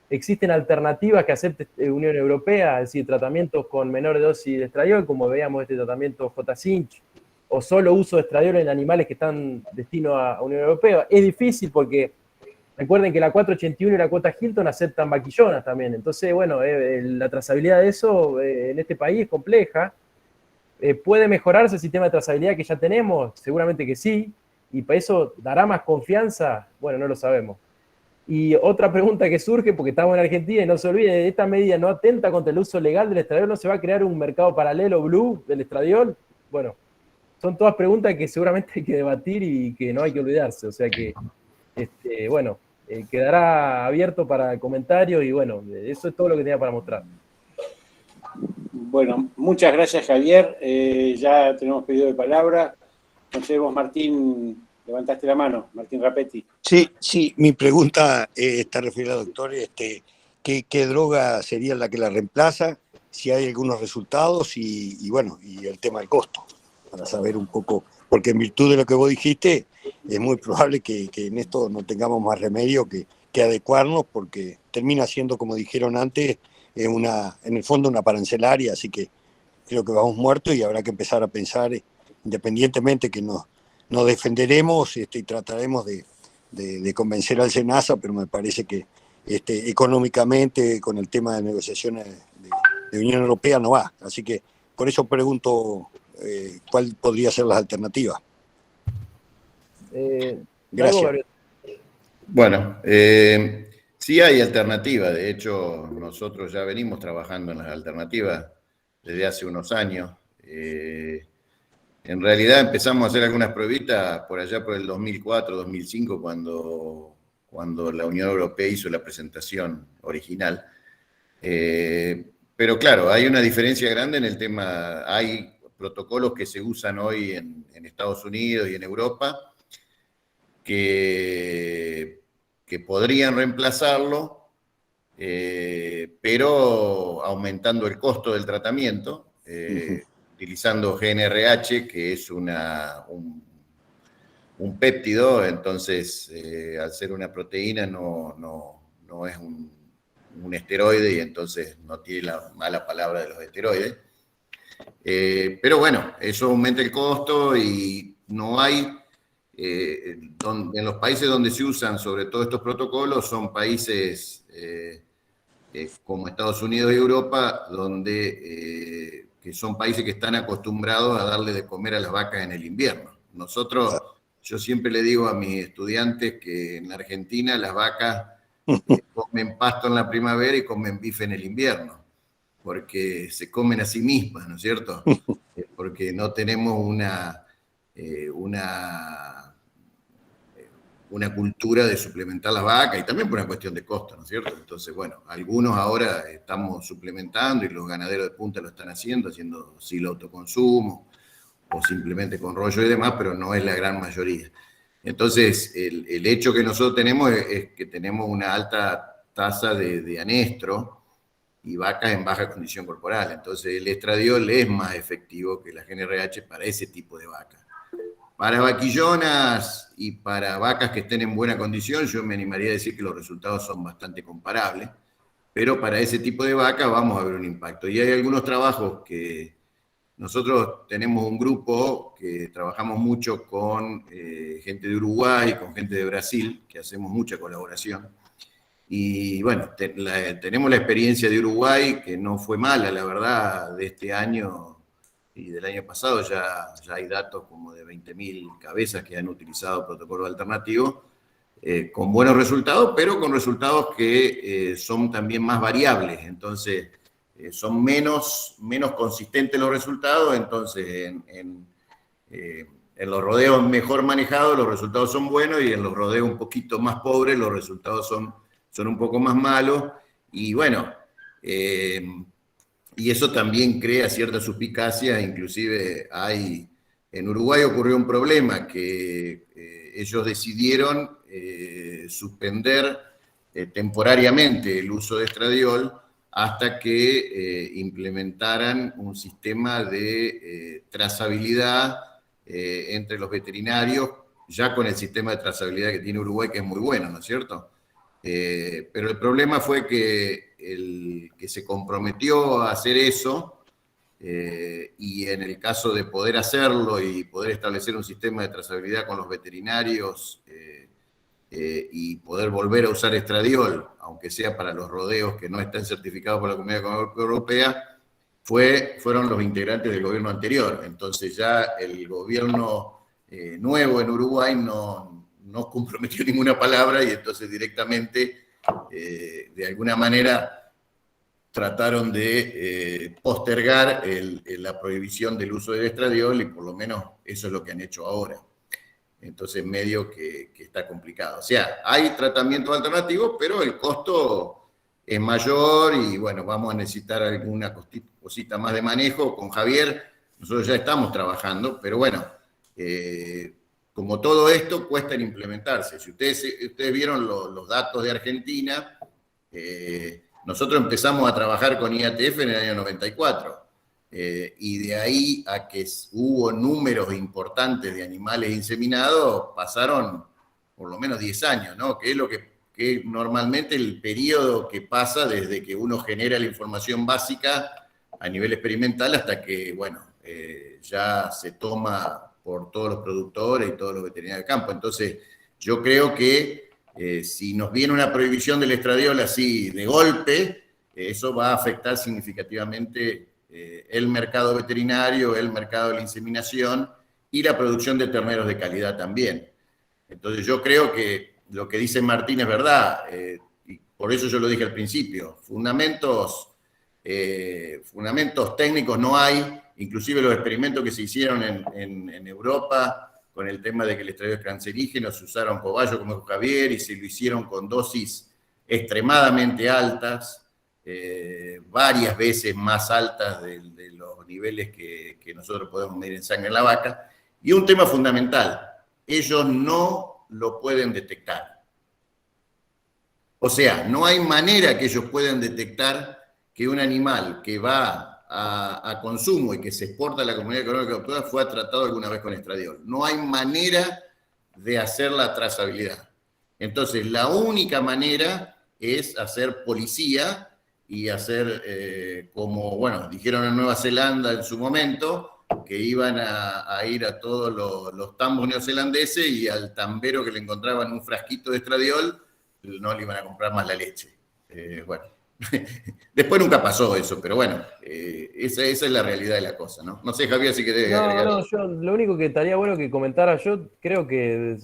¿Existen alternativas que acepte Unión Europea, es decir, tratamientos con menor dosis de estradiol, como veíamos este tratamiento J-Cinch, o solo uso de estradiol en animales que están destino a Unión Europea? Es difícil porque recuerden que la 481 y la cuota Hilton aceptan vaquillonas también. Entonces, bueno, la trazabilidad de eso en este país es compleja. ¿Puede mejorarse el sistema de trazabilidad que ya tenemos? Seguramente que sí. ¿Y para eso dará más confianza? Bueno, no lo sabemos. Y otra pregunta que surge, porque estamos en Argentina y no se olviden, esta medida no atenta contra el uso legal del estradiol, ¿no se va a crear un mercado paralelo blue del estradiol? Bueno, son todas preguntas que seguramente hay que debatir y que no hay que olvidarse. O sea que, quedará abierto para el comentario y bueno, eso es todo lo que tenía para mostrar. Bueno, muchas gracias, Javier. Ya tenemos pedido de palabra. Entonces vos, Martín, levantaste la mano. Martín Rapetti. Sí, mi pregunta está referida al doctor. ¿Qué droga sería la que la reemplaza? Si hay algunos resultados y el tema del costo, para saber un poco, porque en virtud de lo que vos dijiste, es muy probable que en esto no tengamos más remedio que adecuarnos, porque termina siendo, como dijeron antes, en el fondo una parancelaria, así que creo que vamos muertos y habrá que empezar a pensar, independientemente que nos defenderemos y trataremos de convencer al SENASA, pero me parece que económicamente con el tema de negociaciones de Unión Europea no va. Así que por eso pregunto cuál podría ser las alternativas. Gracias. Bueno, sí hay alternativas. De hecho, nosotros ya venimos trabajando en las alternativas desde hace unos años. En realidad empezamos a hacer algunas pruebitas por allá por el 2004, 2005, cuando cuando la Unión Europea hizo la presentación original. Pero claro, hay una diferencia grande en el tema. Hay protocolos que se usan hoy en Estados Unidos y en Europa que podrían reemplazarlo, pero aumentando el costo del tratamiento, utilizando GNRH, que es un péptido. Entonces, al ser una proteína no es un esteroide, y entonces no tiene la mala palabra de los esteroides. Pero bueno, eso aumenta el costo y no hay, en los países donde se usan sobre todo estos protocolos son países como Estados Unidos y Europa, donde que son países que están acostumbrados a darle de comer a las vacas en el invierno. Nosotros, yo siempre le digo a mis estudiantes que en la Argentina las vacas comen pasto en la primavera y comen bife en el invierno, porque se comen a sí mismas, ¿no es cierto? Porque no tenemos una cultura de suplementar las vacas, y también por una cuestión de costo, ¿no es cierto? Entonces, bueno, algunos ahora estamos suplementando y los ganaderos de punta lo están haciendo silo autoconsumo o simplemente con rollo y demás, pero no es la gran mayoría. Entonces, el hecho que nosotros tenemos es que tenemos una alta tasa de anestro y vacas en baja condición corporal. Entonces, el estradiol es más efectivo que la GNRH para ese tipo de vacas. Para vaquillonas y para vacas que estén en buena condición, yo me animaría a decir que los resultados son bastante comparables, pero para ese tipo de vacas vamos a ver un impacto. Y hay algunos trabajos que nosotros tenemos un grupo que trabajamos mucho con gente de Uruguay, con gente de Brasil, que hacemos mucha colaboración. Y bueno, tenemos la experiencia de Uruguay, que no fue mala, la verdad, de este año y del año pasado. Ya hay datos como de 20.000 cabezas que han utilizado protocolos alternativos, con buenos resultados, pero con resultados que son también más variables. Entonces, son menos consistentes los resultados. Entonces, en los rodeos mejor manejados los resultados son buenos, y en los rodeos un poquito más pobres los resultados son un poco más malos. Y bueno, y eso también crea cierta suspicacia. Inclusive en Uruguay ocurrió un problema, que ellos decidieron suspender temporariamente el uso de estradiol hasta que implementaran un sistema de trazabilidad entre los veterinarios, ya con el sistema de trazabilidad que tiene Uruguay, que es muy bueno, ¿no es cierto? Pero el problema fue que el que se comprometió a hacer eso, y en el caso de poder hacerlo y poder establecer un sistema de trazabilidad con los veterinarios, y poder volver a usar estradiol, aunque sea para los rodeos que no están certificados por la Comunidad Económica Europea, fueron los integrantes del gobierno anterior. Entonces ya el gobierno nuevo en Uruguay no comprometió ninguna palabra, y entonces directamente, de alguna manera, trataron de postergar la prohibición del uso del estradiol, y por lo menos eso es lo que han hecho ahora. Entonces, medio que está complicado. O sea, hay tratamientos alternativos, pero el costo es mayor, y bueno, vamos a necesitar alguna cosita más de manejo. Con Javier, nosotros ya estamos trabajando, pero bueno, como todo esto, cuesta en implementarse. Si ustedes vieron los datos de Argentina, nosotros empezamos a trabajar con IATF en el año 94. Y de ahí a que hubo números importantes de animales inseminados, pasaron por lo menos 10 años, ¿no? Que es lo que normalmente el periodo que pasa desde que uno genera la información básica a nivel experimental hasta que, bueno, ya se toma por todos los productores y todos los veterinarios de campo. Entonces, yo creo que si nos viene una prohibición del estradiol así de golpe, eso va a afectar significativamente el mercado veterinario, el mercado de la inseminación y la producción de terneros de calidad también. Entonces yo creo que lo que dice Martín es verdad, y por eso yo lo dije al principio, fundamentos técnicos no hay. Inclusive los experimentos que se hicieron en Europa con el tema de que el estradiol es cancerígeno, se usaron cobayos, como dijo Javier, y se lo hicieron con dosis extremadamente altas, varias veces más altas de los niveles que nosotros podemos medir en sangre en la vaca. Y un tema fundamental, ellos no lo pueden detectar. O sea, no hay manera que ellos puedan detectar que un animal que va a consumo y que se exporta a la Comunidad Económica Europea fue tratado alguna vez con estradiol. No hay manera de hacer la trazabilidad. Entonces, la única manera es hacer policía y hacer como, bueno, dijeron en Nueva Zelanda en su momento, que iban a ir a todos los tambos neozelandeses y al tambero que le encontraban un frasquito de estradiol, no le iban a comprar más la leche. Bueno, después nunca pasó eso, pero bueno, esa es la realidad de la cosa, ¿no? No sé, Javier, si querés agregar. No, yo lo único que estaría bueno que comentara, yo creo que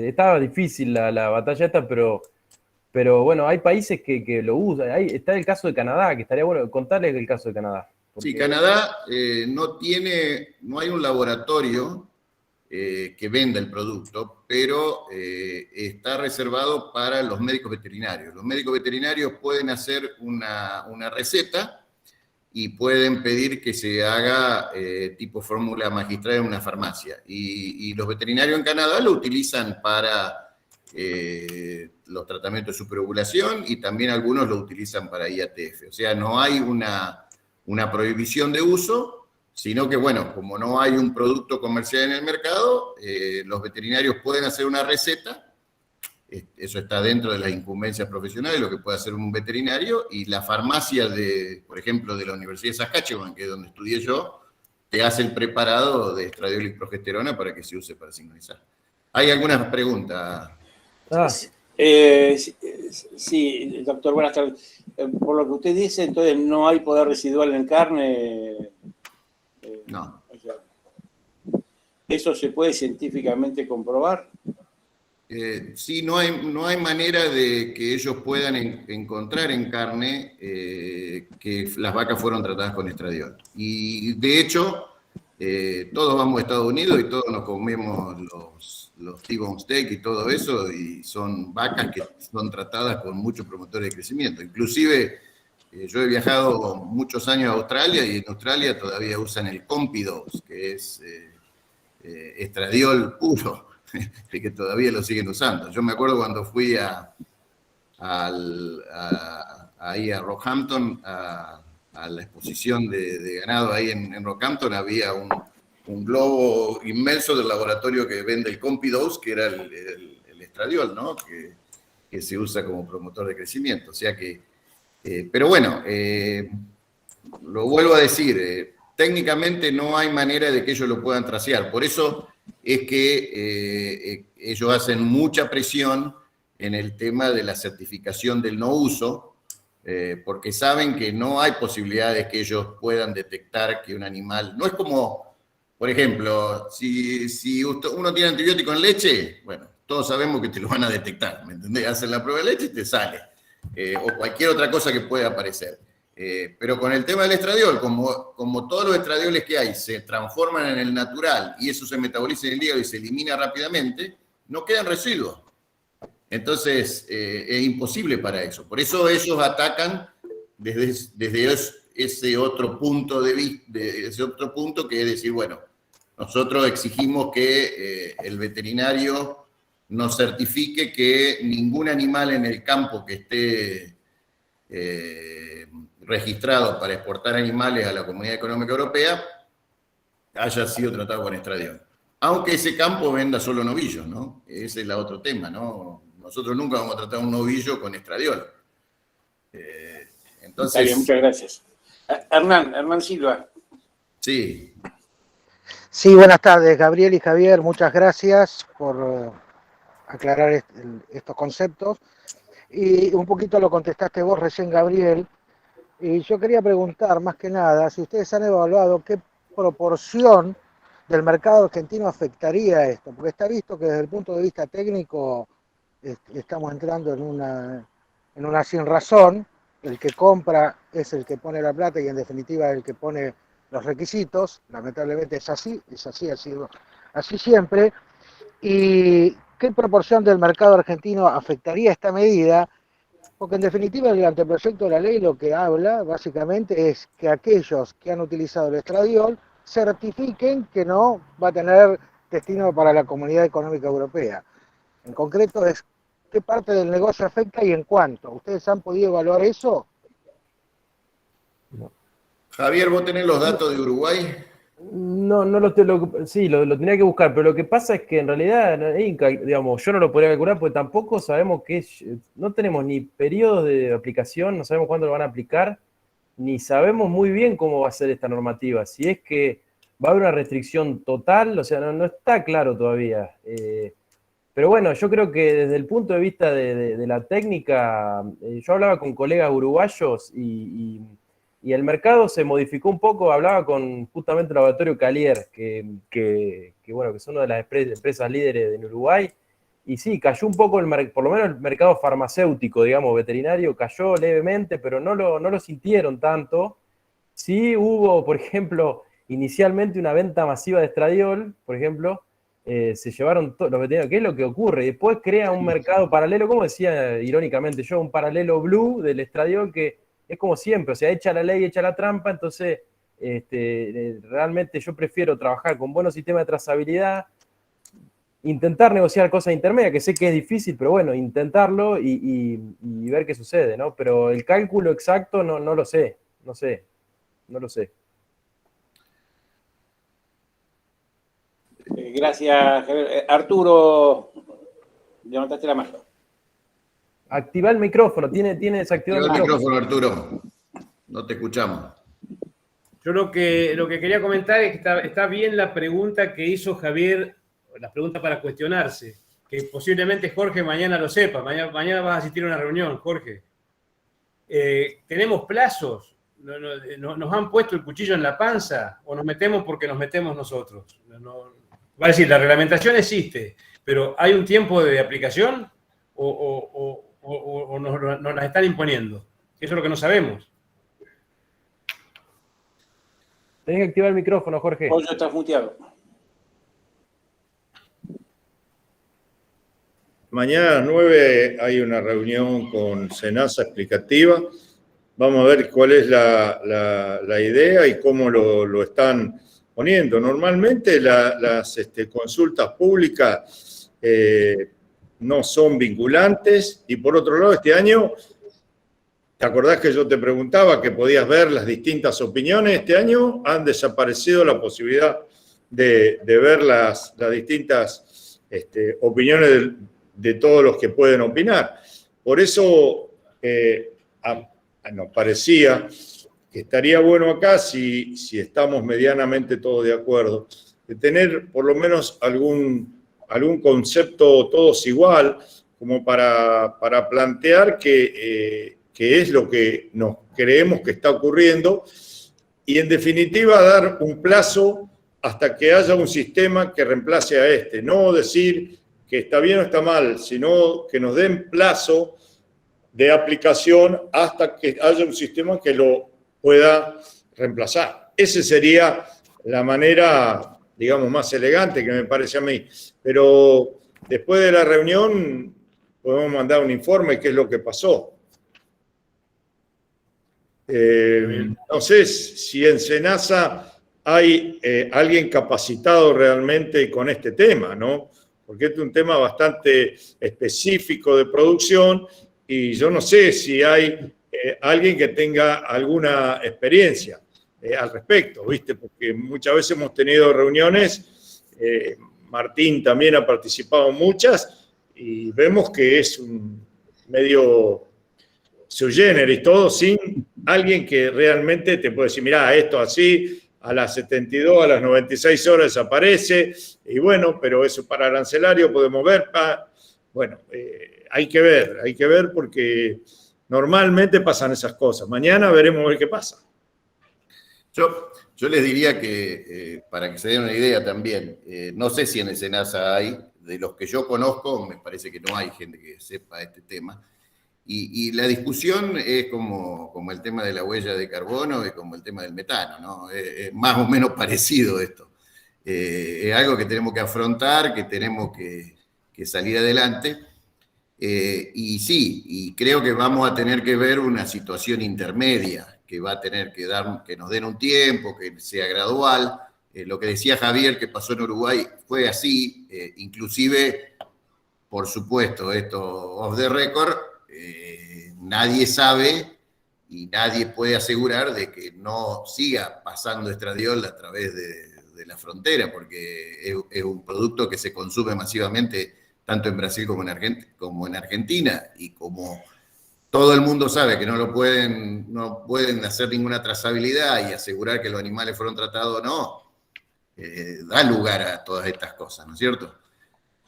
estaba difícil la batalla esta, pero bueno, hay países que lo usan. Está el caso de Canadá, que estaría bueno contarles el caso de Canadá. Sí, Canadá no hay un laboratorio que venda el producto, pero está reservado para los médicos veterinarios. Los médicos veterinarios pueden hacer una receta y pueden pedir que se haga tipo fórmula magistral en una farmacia. Y los veterinarios en Canadá lo utilizan para los tratamientos de superovulación y también algunos lo utilizan para IATF. O sea, no hay una prohibición de uso, sino que, bueno, como no hay un producto comercial en el mercado, los veterinarios pueden hacer una receta, eso está dentro de las incumbencias profesionales, lo que puede hacer un veterinario, y la farmacia, por ejemplo, de la Universidad de Saskatchewan, que es donde estudié yo, te hace el preparado de estradiol y progesterona para que se use para sincronizar. ¿Hay algunas preguntas? Sí, doctor, buenas tardes. Por lo que usted dice, entonces no hay poder residual en carne. No. O sea, ¿eso se puede científicamente comprobar? Sí, no hay manera de que ellos puedan encontrar en carne que las vacas fueron tratadas con estradiol. Y de hecho, todos vamos a Estados Unidos y todos nos comemos los T-bone steak y todo eso, y son vacas que son tratadas con muchos promotores de crecimiento. Inclusive, yo he viajado muchos años a Australia, y en Australia todavía usan el Compidose, que es estradiol puro, que todavía lo siguen usando. Yo me acuerdo cuando fui ahí a Rockhampton, a la exposición de ganado ahí en Rockhampton, había un globo inmenso del laboratorio que vende el Compidose, que era el estradiol, ¿no? Que se usa como promotor de crecimiento. O sea que, pero bueno, lo vuelvo a decir, técnicamente no hay manera de que ellos lo puedan tracear. Por eso es que ellos hacen mucha presión en el tema de la certificación del no uso, porque saben que no hay posibilidades que ellos puedan detectar que un animal... No es como, por ejemplo, si uno tiene antibiótico en leche, bueno, todos sabemos que te lo van a detectar, ¿me entendés? Hacen la prueba de leche y te sale, o cualquier otra cosa que pueda aparecer. Pero con el tema del estradiol, como todos los estradioles que hay se transforman en el natural y eso se metaboliza en el hígado y se elimina rápidamente, no quedan residuos. Entonces, es imposible para eso. Por eso ellos atacan desde ese otro punto de vista, ese otro punto, que es decir, bueno, nosotros exigimos que el veterinario nos certifique que ningún animal en el campo que esté registrado para exportar animales a la Comunidad Económica Europea haya sido tratado con estradiol. Aunque ese campo venda solo novillos, ¿no? Ese es el otro tema, ¿no? Nosotros nunca vamos a tratar un novillo con estradiol. Entonces... Está bien, muchas gracias. Hernán Silva. Sí. Sí, buenas tardes, Gabriel y Javier. Muchas gracias por aclarar estos conceptos. Y un poquito lo contestaste vos recién, Gabriel. Y yo quería preguntar, más que nada, si ustedes han evaluado qué proporción del mercado argentino afectaría esto, porque está visto que desde el punto de vista técnico estamos entrando en una sin razón. El que compra es el que pone la plata y en definitiva el que pone los requisitos, lamentablemente es así, ha sido así siempre. ¿Y qué proporción del mercado argentino afectaría esta medida? Porque en definitiva el anteproyecto de la ley lo que habla básicamente es que aquellos que han utilizado el estradiol certifiquen que no va a tener destino para la Comunidad Económica Europea. En concreto es qué parte del negocio afecta y en cuánto. ¿Ustedes han podido evaluar eso? Javier, ¿vos tenés los datos de Uruguay? No, sí, lo tenía que buscar, pero lo que pasa es que en realidad, digamos, yo no lo podría calcular porque tampoco sabemos no tenemos ni periodos de aplicación, no sabemos cuándo lo van a aplicar, ni sabemos muy bien cómo va a ser esta normativa. Si es que va a haber una restricción total, o sea, no está claro todavía. Pero bueno, yo creo que desde el punto de vista de la técnica, yo hablaba con colegas uruguayos y el mercado se modificó un poco. Hablaba con justamente el laboratorio Calier, que bueno, que es una de las empresas líderes en Uruguay, y sí, cayó un poco, por lo menos el mercado farmacéutico, digamos, veterinario, cayó levemente, pero no lo sintieron tanto. Sí hubo, por ejemplo, inicialmente una venta masiva de estradiol, por ejemplo, se llevaron los veterinarios. ¿Qué es lo que ocurre? Y después crea un mercado paralelo, como decía irónicamente yo, un paralelo blue del estradiol que es como siempre, o sea, echa la ley, echa la trampa. Entonces realmente yo prefiero trabajar con buenos sistemas de trazabilidad, intentar negociar cosas intermedias, que sé que es difícil, pero bueno, intentarlo y ver qué sucede, ¿no? Pero el cálculo exacto no lo sé, no lo sé. Gracias, Javier. Arturo, levantaste la mano. Activa el micrófono, tiene desactivado el micrófono, Arturo. No te escuchamos. Yo lo que quería comentar es que está bien la pregunta que hizo Javier, la pregunta para cuestionarse, que posiblemente Jorge mañana lo sepa. Mañana vas a asistir a una reunión, Jorge. ¿Tenemos plazos? ¿Nos han puesto el cuchillo en la panza o nos metemos porque nos metemos nosotros? Va a decir, la reglamentación existe, pero ¿hay un tiempo de aplicación o nos la están imponiendo? Eso es lo que no sabemos. Tenés que activar el micrófono, Jorge. Pollo, estás muteado. Mañana a las 9 hay una reunión con Senasa explicativa. Vamos a ver cuál es la idea y cómo lo están poniendo. Normalmente las consultas públicas no son vinculantes y por otro lado este año, ¿te acordás que yo te preguntaba que podías ver las distintas opiniones? Este año han desaparecido la posibilidad de ver las distintas opiniones de todos los que pueden opinar. Por eso nos parecía que estaría bueno acá, si estamos medianamente todos de acuerdo, de tener por lo menos algún concepto todos igual, como para plantear qué es lo que nos creemos que está ocurriendo y en definitiva dar un plazo hasta que haya un sistema que reemplace a este. No decir que está bien o está mal, sino que nos den plazo de aplicación hasta que haya un sistema que lo pueda reemplazar. Esa sería la manera, digamos, más elegante que me parece a mí. Pero después de la reunión podemos mandar un informe qué es lo que pasó. No sé si en Senasa hay alguien capacitado realmente con este tema, ¿no? Porque este es un tema bastante específico de producción y yo no sé si hay alguien que tenga alguna experiencia al respecto, ¿viste? Porque muchas veces hemos tenido reuniones, Martín también ha participado en muchas, y vemos que es un medio sui generis, todo sin alguien que realmente te puede decir, mirá, esto así, a las 72, a las 96 horas aparece, y bueno, pero eso para arancelario podemos ver, bueno, hay que ver porque normalmente pasan esas cosas. Mañana veremos a ver qué pasa. Yo les diría que, para que se den una idea también, no sé si en el Senasa hay, de los que yo conozco, me parece que no hay gente que sepa este tema, Y la discusión es como el tema de la huella de carbono y como el tema del metano, ¿no? Es más o menos parecido esto. Es algo que tenemos que afrontar, que tenemos que salir adelante. Y sí, y creo que vamos a tener que ver una situación intermedia, que va a tener que nos den un tiempo, que sea gradual. Lo que decía Javier, que pasó en Uruguay, fue así, inclusive, por supuesto, esto off the record, nadie sabe y nadie puede asegurar de que no siga pasando estradiol a través de la frontera, porque es un producto que se consume masivamente tanto en Brasil como en Argentina, y como todo el mundo sabe que no pueden hacer ninguna trazabilidad y asegurar que los animales fueron tratados o no, da lugar a todas estas cosas, ¿no es cierto?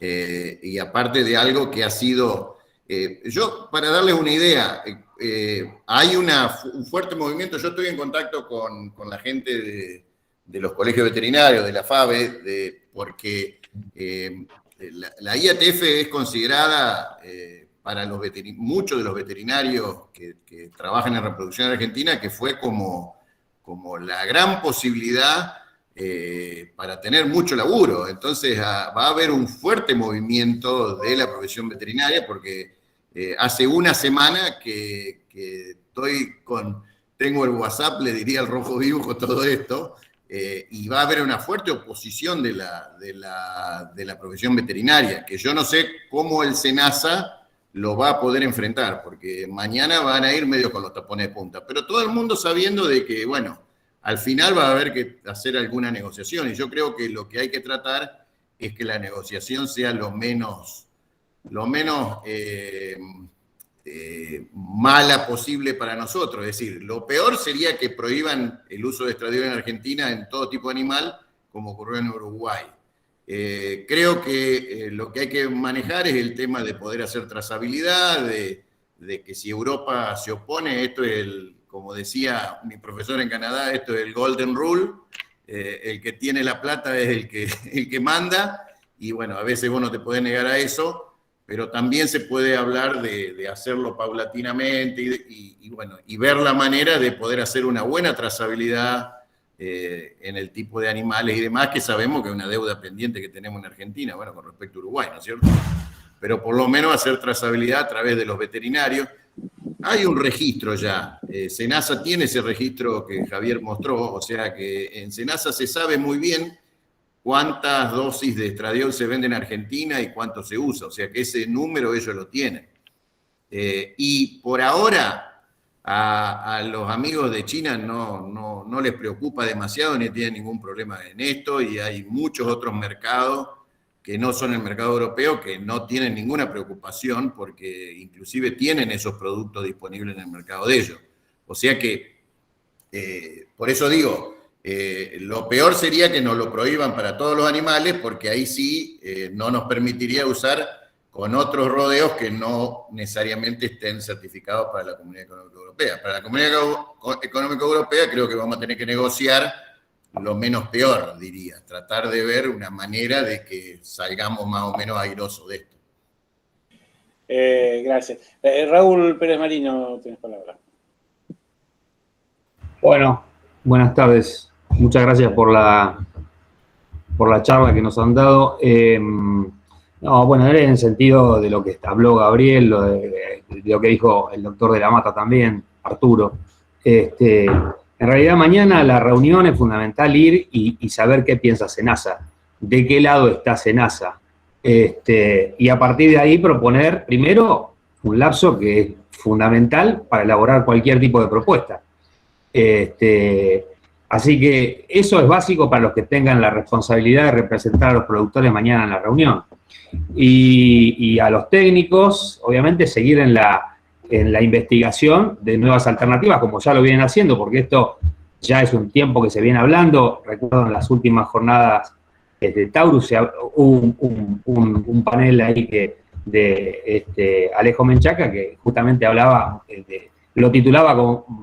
Y aparte de algo que ha sido... yo, para darles una idea, hay un fuerte movimiento. Yo estoy en contacto con la gente de los colegios veterinarios, de la FABE, porque la IATF es considerada para muchos de los veterinarios que trabajan en reproducción en Argentina, que fue como la gran posibilidad para tener mucho laburo. Entonces va a haber un fuerte movimiento de la profesión veterinaria, porque hace una semana que tengo el WhatsApp, le diría al rojo vivo con todo esto, y va a haber una fuerte oposición de la profesión veterinaria, que yo no sé cómo el SENASA lo va a poder enfrentar, porque mañana van a ir medio con los tapones de punta, pero todo el mundo sabiendo de que, bueno, al final va a haber que hacer alguna negociación, y yo creo que lo que hay que tratar es que la negociación sea lo menos mala posible para nosotros. Es decir, lo peor sería que prohíban el uso de estradiol en Argentina en todo tipo de animal, como ocurrió en Uruguay. Creo que lo que hay que manejar es el tema de poder hacer trazabilidad, de que si Europa se opone, esto es como decía mi profesor en Canadá, esto es el golden rule, el que tiene la plata es el que manda, y bueno, a veces vos no te podés negar a eso, pero también se puede hablar de hacerlo paulatinamente y ver la manera de poder hacer una buena trazabilidad en el tipo de animales y demás, que sabemos que es una deuda pendiente que tenemos en Argentina, bueno, con respecto a Uruguay, ¿no es cierto? Pero por lo menos hacer trazabilidad a través de los veterinarios. Hay un registro ya, SENASA tiene ese registro que Javier mostró, o sea que en SENASA se sabe muy bien cuántas dosis de estradiol se venden en Argentina y cuánto se usa, o sea que ese número ellos lo tienen. Y por ahora a los amigos de China no les preocupa demasiado ni tienen ningún problema en esto, y hay muchos otros mercados que no son el mercado europeo que no tienen ninguna preocupación porque inclusive tienen esos productos disponibles en el mercado de ellos. O sea que, por eso digo, lo peor sería que nos lo prohíban para todos los animales, porque ahí sí no nos permitiría usar con otros rodeos que no necesariamente estén certificados para la Comunidad Económica Europea. Para la Comunidad Económica Europea creo que vamos a tener que negociar lo menos peor, diría, tratar de ver una manera de que salgamos más o menos airosos de esto. Gracias. Raúl Pérez Marino, tienes palabra. Bueno, buenas tardes. Muchas gracias por la charla que nos han dado. Bueno, en el sentido de lo que habló Gabriel, de lo que dijo el doctor de la Mata también, Arturo. En realidad mañana la reunión es fundamental ir y saber qué piensa SENASA, de qué lado está SENASA. Y a partir de ahí proponer, primero, un lapso que es fundamental para elaborar cualquier tipo de propuesta. Así que eso es básico para los que tengan la responsabilidad de representar a los productores mañana en la reunión. Y a los técnicos, obviamente, seguir en la investigación de nuevas alternativas, como ya lo vienen haciendo, porque esto ya es un tiempo que se viene hablando. Recuerdo en las últimas jornadas de Taurus hubo un panel ahí de Alejo Menchaca que justamente hablaba, lo titulaba como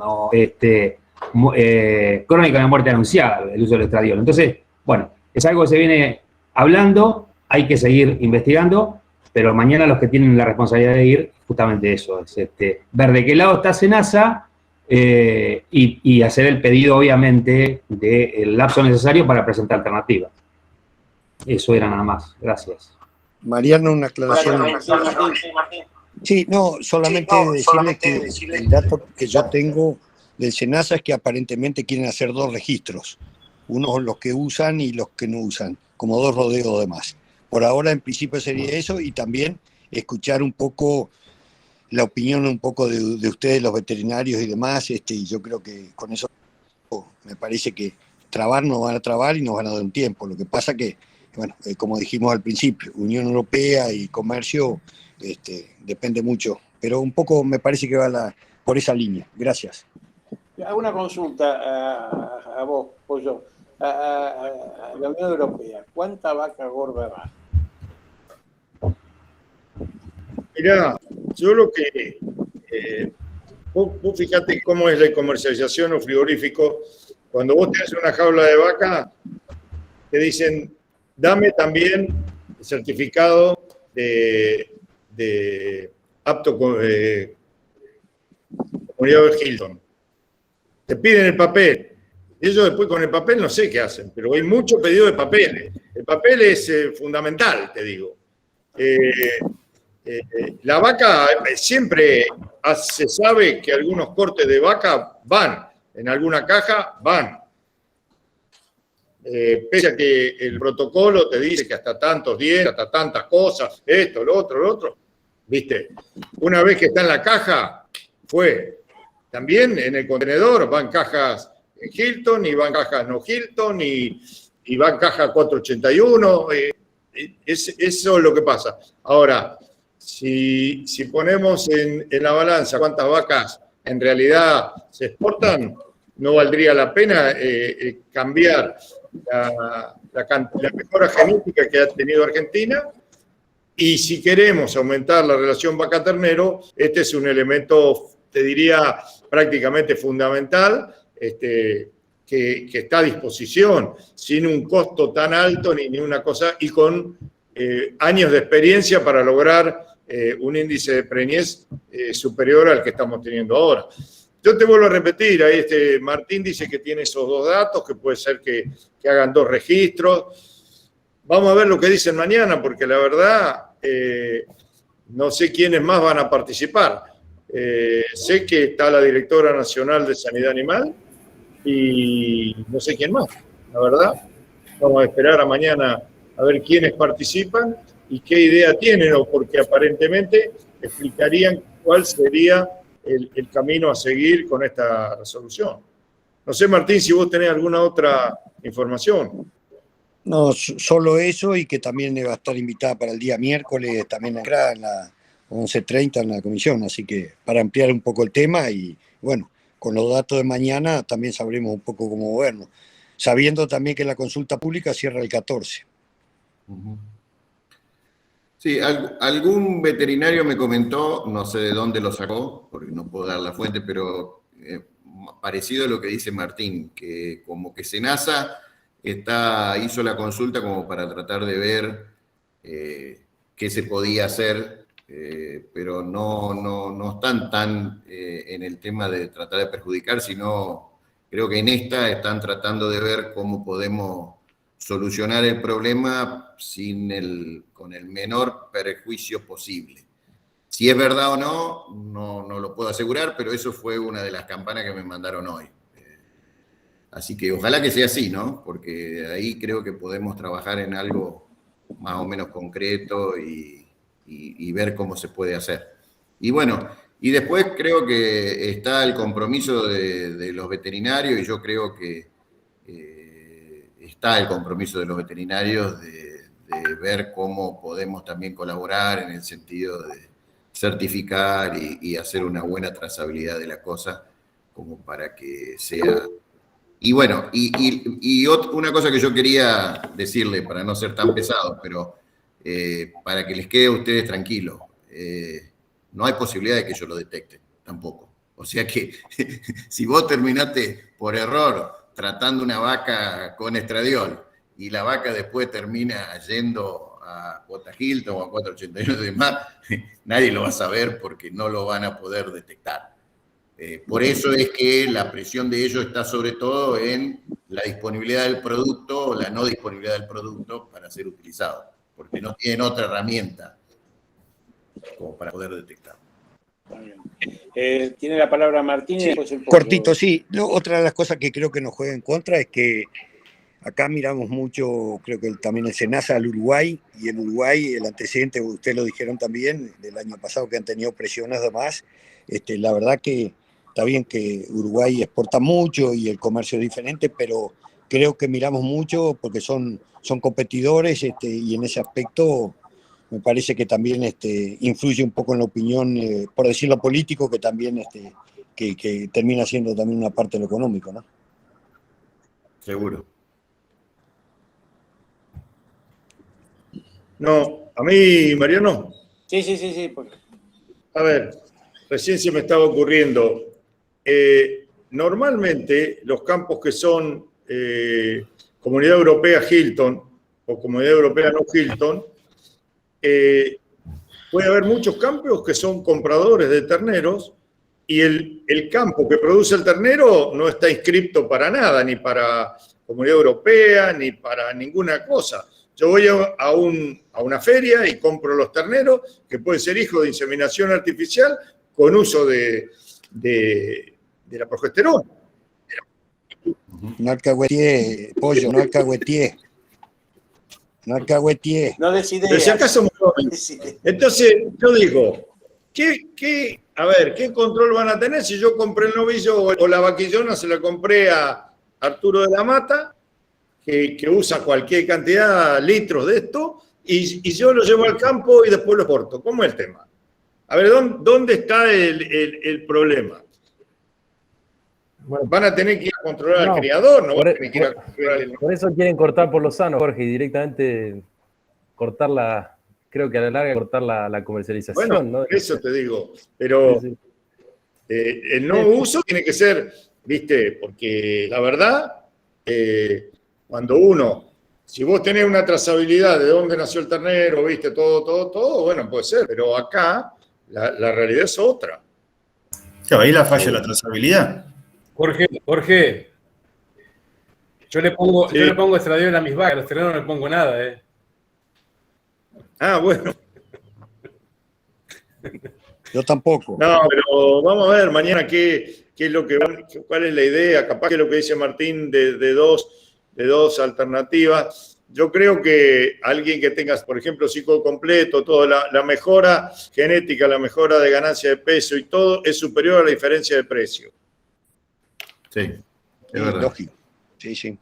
crónica de muerte anunciada, el uso del estradiol. Entonces, bueno, es algo que se viene hablando, hay que seguir investigando, pero mañana los que tienen la responsabilidad de ir, justamente eso, es ver de qué lado está SENASA y hacer el pedido, obviamente, del lapso necesario para presentar alternativas. Eso era nada más. Gracias. Mariano, una aclaración. Sí, no, solamente decirle que el dato que yo tengo del SENASA es que aparentemente quieren hacer 2 registros, unos los que usan y los que no usan, como 2 rodeos de más. Por ahora, en principio, sería eso, y también escuchar un poco la opinión un poco de ustedes, los veterinarios y demás, y yo creo que con eso me parece que trabar nos van a trabar y nos van a dar un tiempo. Lo que pasa que, bueno, como dijimos al principio, Unión Europea y comercio depende mucho, pero un poco me parece que va por esa línea. Gracias. Hago una consulta a vos, Pollo, a la Unión Europea. ¿Cuánta vaca gorda va? Mirá, yo lo que... vos fíjate cómo es la comercialización o frigorífico. Cuando vos tenés una jaula de vaca, te dicen, dame también el certificado de apto comunidad de Hilton. Te piden el papel. Ellos después con el papel no sé qué hacen, pero hay mucho pedido de papeles. El papel es fundamental, te digo. La vaca siempre se sabe que algunos cortes de vaca van, en alguna caja van. Pese a que el protocolo te dice que hasta tantos días, hasta tantas cosas, esto, lo otro, ¿viste? Una vez que está en la caja, fue. También en el contenedor van cajas Hilton, y van cajas no Hilton, y van cajas 481. Eso es lo que pasa. Ahora, si ponemos en la balanza cuántas vacas en realidad se exportan, no valdría la pena cambiar la mejora genética que ha tenido Argentina. Y si queremos aumentar la relación vaca-ternero, este es un elemento, te diría, prácticamente fundamental, que está a disposición, sin un costo tan alto ni una cosa, y con años de experiencia para lograr un índice de preñez superior al que estamos teniendo ahora. Yo te vuelvo a repetir, ahí Martín dice que tiene esos 2 datos, que puede ser que hagan 2 registros. Vamos a ver lo que dicen mañana, porque la verdad no sé quiénes más van a participar. Sé que está la directora nacional de Sanidad Animal y no sé quién más, la verdad. Vamos a esperar a mañana a ver quiénes participan y qué idea tienen, o porque aparentemente explicarían cuál sería el camino a seguir con esta resolución. No sé, Martín, si vos tenés alguna otra información. No, solo eso, y que también va a estar invitada para el día miércoles, también acá en la 11:30 en la comisión, así que para ampliar un poco el tema, y bueno, con los datos de mañana también sabremos un poco cómo movernos, sabiendo también que la consulta pública cierra el 14. Sí, algún veterinario me comentó, no sé de dónde lo sacó, porque no puedo dar la fuente, pero parecido a lo que dice Martín, que como que SENASA hizo la consulta como para tratar de ver qué se podía hacer, pero no están tan en el tema de tratar de perjudicar, sino creo que en esta están tratando de ver cómo podemos solucionar el problema con el menor perjuicio posible. Si es verdad o no lo puedo asegurar, pero eso fue una de las campanas que me mandaron hoy. Así que ojalá que sea así, ¿no? Porque ahí creo que podemos trabajar en algo más o menos concreto y ver cómo se puede hacer. Y bueno, y después creo que está el compromiso de los veterinarios, y yo creo que está el compromiso de los veterinarios de ver cómo podemos también colaborar en el sentido de certificar y hacer una buena trazabilidad de la cosa, como para que sea... Y bueno, una cosa que yo quería decirle, para no ser tan pesado, pero para que les quede a ustedes tranquilos, no hay posibilidad de que yo lo detecte, tampoco. O sea que si vos terminaste por error tratando una vaca con estradiol y la vaca después termina yendo a cuota Hilton o a 481 y demás, nadie lo va a saber porque no lo van a poder detectar. Por eso es que la presión de ellos está sobre todo en la disponibilidad del producto o la no disponibilidad del producto para ser utilizado, porque no tienen otra herramienta como para poder detectar. Tiene la palabra Martín y Sí, después el Pollo. cortito, sí. No, otra de las cosas que creo que nos juega en contra es que acá miramos mucho, creo que también el SENASA al Uruguay, y el Uruguay, el antecedente, ustedes lo dijeron también, del año pasado que han tenido presiones además. La verdad que está bien que Uruguay exporta mucho y el comercio es diferente, pero creo que miramos mucho porque son competidores, y en ese aspecto me parece que también influye un poco en la opinión, por decirlo político, que también que termina siendo también una parte de lo económico, ¿no? Seguro. No, a mí, Mariano, Sí. a ver, recién se me estaba ocurriendo. Normalmente los campos que son Comunidad Europea Hilton o Comunidad Europea no Hilton, puede haber muchos campos que son compradores de terneros y el campo que produce el ternero no está inscripto para nada, ni para Comunidad Europea, ni para ninguna cosa. Yo voy a una feria y compro los terneros, que pueden ser hijos de inseminación artificial con uso de la progesterona. No alcahuetié, Pollo, no alcahuetié. No alcahuetié. No decides. Pero si acaso entonces, yo digo, ¿qué control van a tener si yo compré el novillo o la vaquillona se la compré a Arturo de la Mata, que usa cualquier cantidad de litros de esto, y yo lo llevo al campo y después lo exporto? ¿Cómo es el tema? A ver, ¿dónde está el problema? Bueno, Van a tener que ir a controlar no, al criador, no por, van a tener que ir a controlar al... por eso quieren cortar por lo sano, Jorge, y directamente cortar creo que a la larga cortar la comercialización, Bueno, ¿no? eso te digo, pero Sí. el no uso tiene que ser, ¿viste? Porque la verdad, cuando si vos tenés una trazabilidad de dónde nació el ternero, ¿viste? Todo, bueno, puede ser, pero acá la realidad es otra. Claro, ahí la falla la trazabilidad. Jorge, yo le pongo Sí. estradiol a mis vacas, a los terneros no le pongo nada, Ah, bueno. Yo tampoco. No, pero vamos a ver mañana cuál es la idea, capaz que lo que dice Martín de dos alternativas. Yo creo que alguien que tenga, por ejemplo, ciclo completo, toda la mejora genética, la mejora de ganancia de peso y todo es superior a la diferencia de precio. Sí, es verdad. Lógico. Sí.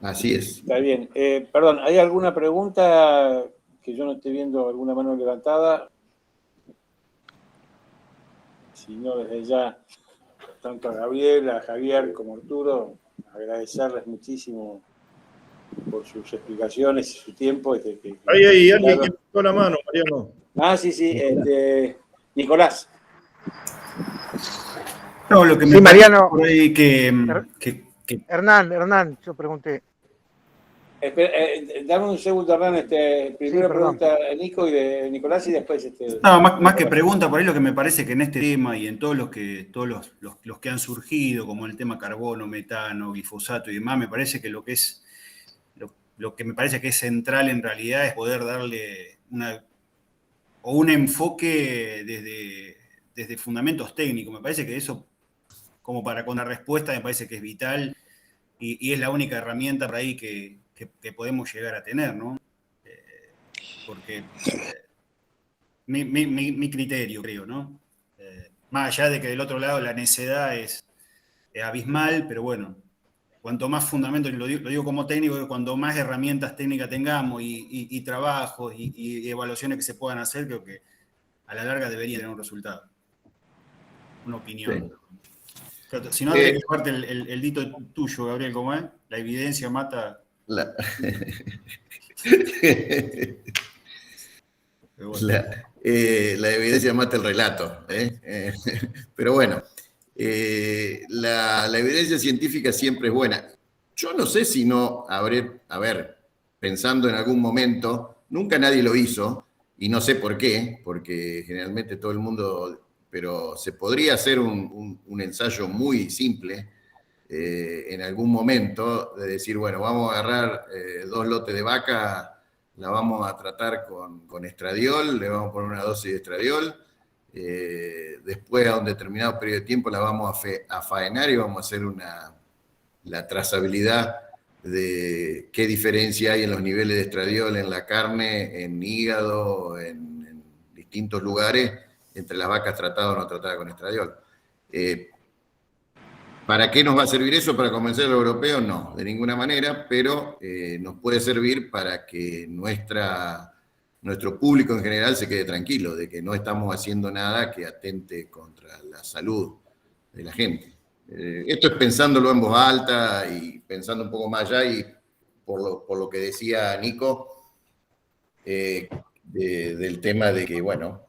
Así es. Está bien. Perdón, ¿hay alguna pregunta que yo no esté viendo, alguna mano levantada? Si no, desde ya, tanto a Gabriel, a Javier como a Arturo, agradecerles muchísimo por sus explicaciones y su tiempo. Hay alguien que levantó la mano, Mariano. Ah, sí, Nicolás. No, lo que me Sí, Mariano. por ahí que Hernán, yo pregunté. Espera, dame un segundo, Hernán. Primero Sí, pregunta a Nico y de Nicolás y después... No, más que pregunta, por ahí lo que me parece que en este tema y en todos los que han surgido, como el tema carbono, metano, glifosato y demás, me parece que lo que me parece que es central en realidad es poder darle un enfoque desde fundamentos técnicos. Me parece que eso, como con la respuesta, me parece que es vital y es la única herramienta por ahí que podemos llegar a tener, ¿no? Porque mi criterio, creo, ¿no? Más allá de que del otro lado la necedad es abismal, pero bueno, cuanto más fundamentos, lo digo como técnico, cuanto más herramientas técnicas tengamos y trabajos y evaluaciones que se puedan hacer, creo que a la larga debería tener un resultado. Una opinión. Sí. Pero, si no, habría que llevarte el dito tuyo, Gabriel, ¿cómo es? La evidencia mata... La evidencia mata el relato. Pero bueno, la evidencia científica siempre es buena. Yo no sé si no habré, a ver, pensando en algún momento, nunca nadie lo hizo, y no sé por qué, porque generalmente todo el mundo, pero se podría hacer un ensayo muy simple en algún momento, de decir, bueno, vamos a agarrar 2 lotes de vaca, la vamos a tratar con estradiol, le vamos a poner una dosis de estradiol, después a un determinado periodo de tiempo la vamos a faenar y vamos a hacer la trazabilidad de qué diferencia hay en los niveles de estradiol en la carne, en hígado, en distintos lugares, entre las vacas tratadas o no tratadas con estradiol. ¿Para qué nos va a servir eso? ¿Para convencer a los europeos? No, de ninguna manera, pero nos puede servir para que nuestro público en general se quede tranquilo, de que no estamos haciendo nada que atente contra la salud de la gente. Esto es pensándolo en voz alta y pensando un poco más allá, y por lo que decía Nico, del tema de que, bueno,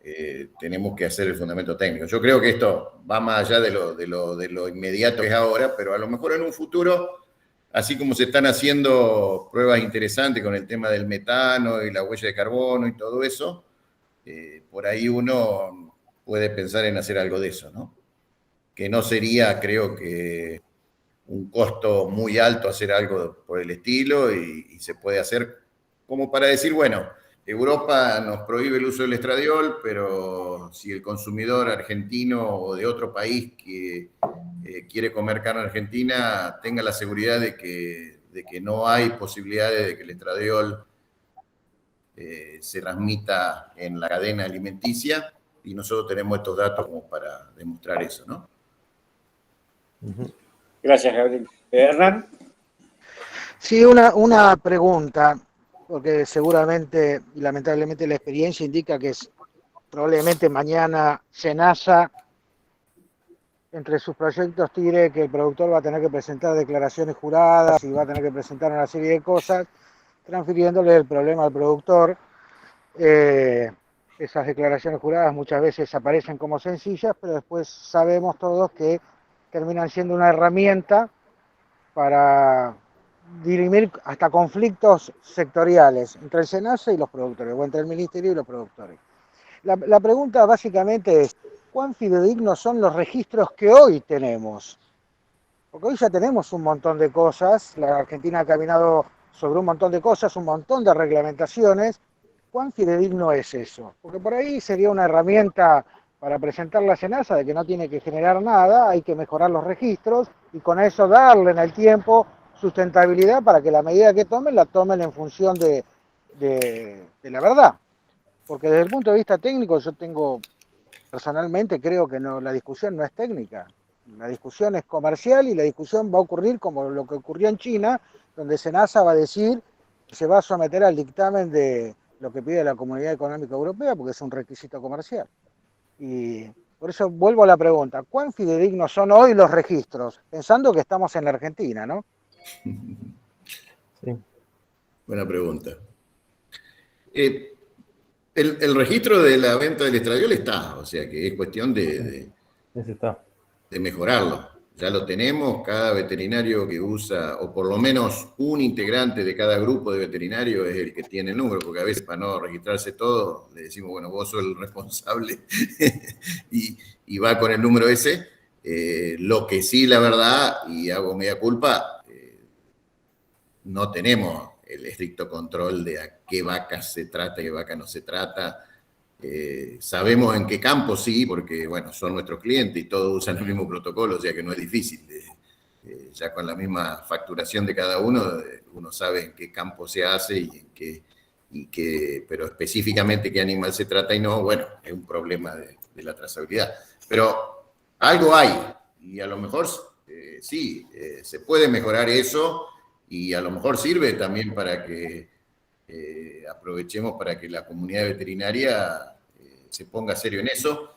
tenemos que hacer el fundamento técnico. Yo creo que esto va más allá de lo inmediato que es ahora, pero a lo mejor en un futuro, así como se están haciendo pruebas interesantes con el tema del metano y la huella de carbono y todo eso, por ahí uno puede pensar en hacer algo de eso, ¿no? Que no sería, creo que, un costo muy alto hacer algo por el estilo, y se puede hacer como para decir, bueno, Europa nos prohíbe el uso del estradiol, pero si el consumidor argentino o de otro país que quiere comer carne argentina tenga la seguridad de que no hay posibilidades de que el estradiol se transmita en la cadena alimenticia, y nosotros tenemos estos datos como para demostrar eso, ¿no? Gracias, Gabriel. Hernán. Sí, una pregunta, porque seguramente y lamentablemente la experiencia indica que probablemente mañana SENASA, entre sus proyectos, tire que el productor va a tener que presentar declaraciones juradas y va a tener que presentar una serie de cosas, transfiriéndole el problema al productor. Esas declaraciones juradas muchas veces aparecen como sencillas, pero después sabemos todos que terminan siendo una herramienta para dirimir hasta conflictos sectoriales entre el SENASA y los productores, o entre el Ministerio y los productores. La pregunta básicamente es, ¿cuán fidedignos son los registros que hoy tenemos? Porque hoy ya tenemos un montón de cosas, la Argentina ha caminado sobre un montón de cosas, un montón de reglamentaciones. ¿Cuán fidedigno es eso? Porque por ahí sería una herramienta para presentar la SENASA de que no tiene que generar nada, hay que mejorar los registros y con eso darle en el tiempo sustentabilidad para que la medida que tomen la tomen en función de la verdad. Porque desde el punto de vista técnico personalmente creo que la discusión no es técnica, la discusión es comercial, y la discusión va a ocurrir como lo que ocurrió en China, donde SENASA va a decir que se va a someter al dictamen de lo que pide la Comunidad Económica Europea, porque es un requisito comercial. Y por eso vuelvo a la pregunta, ¿cuán fidedignos son hoy los registros? Pensando que estamos en la Argentina, ¿no? Sí. Buena pregunta. El registro de la venta del estradiol está, o sea que es cuestión de mejorarlo. Ya lo tenemos, cada veterinario que usa, o por lo menos un integrante de cada grupo de veterinarios es el que tiene el número, porque a veces para no registrarse todo, le decimos, bueno, vos sos el responsable y va con el número ese. Lo que sí, la verdad, y hago media culpa, no tenemos el estricto control de a qué vacas se trata y qué vaca no se trata. Sabemos en qué campo sí, porque bueno, son nuestros clientes y todos usan el mismo protocolo, o sea que no es difícil. Ya con la misma facturación de cada uno, uno sabe en qué campo se hace pero específicamente qué animal se trata y no, bueno, es un problema de la trazabilidad. Pero algo hay, y a lo mejor sí, se puede mejorar eso, y a lo mejor sirve también para que aprovechemos para que la comunidad veterinaria se ponga serio en eso,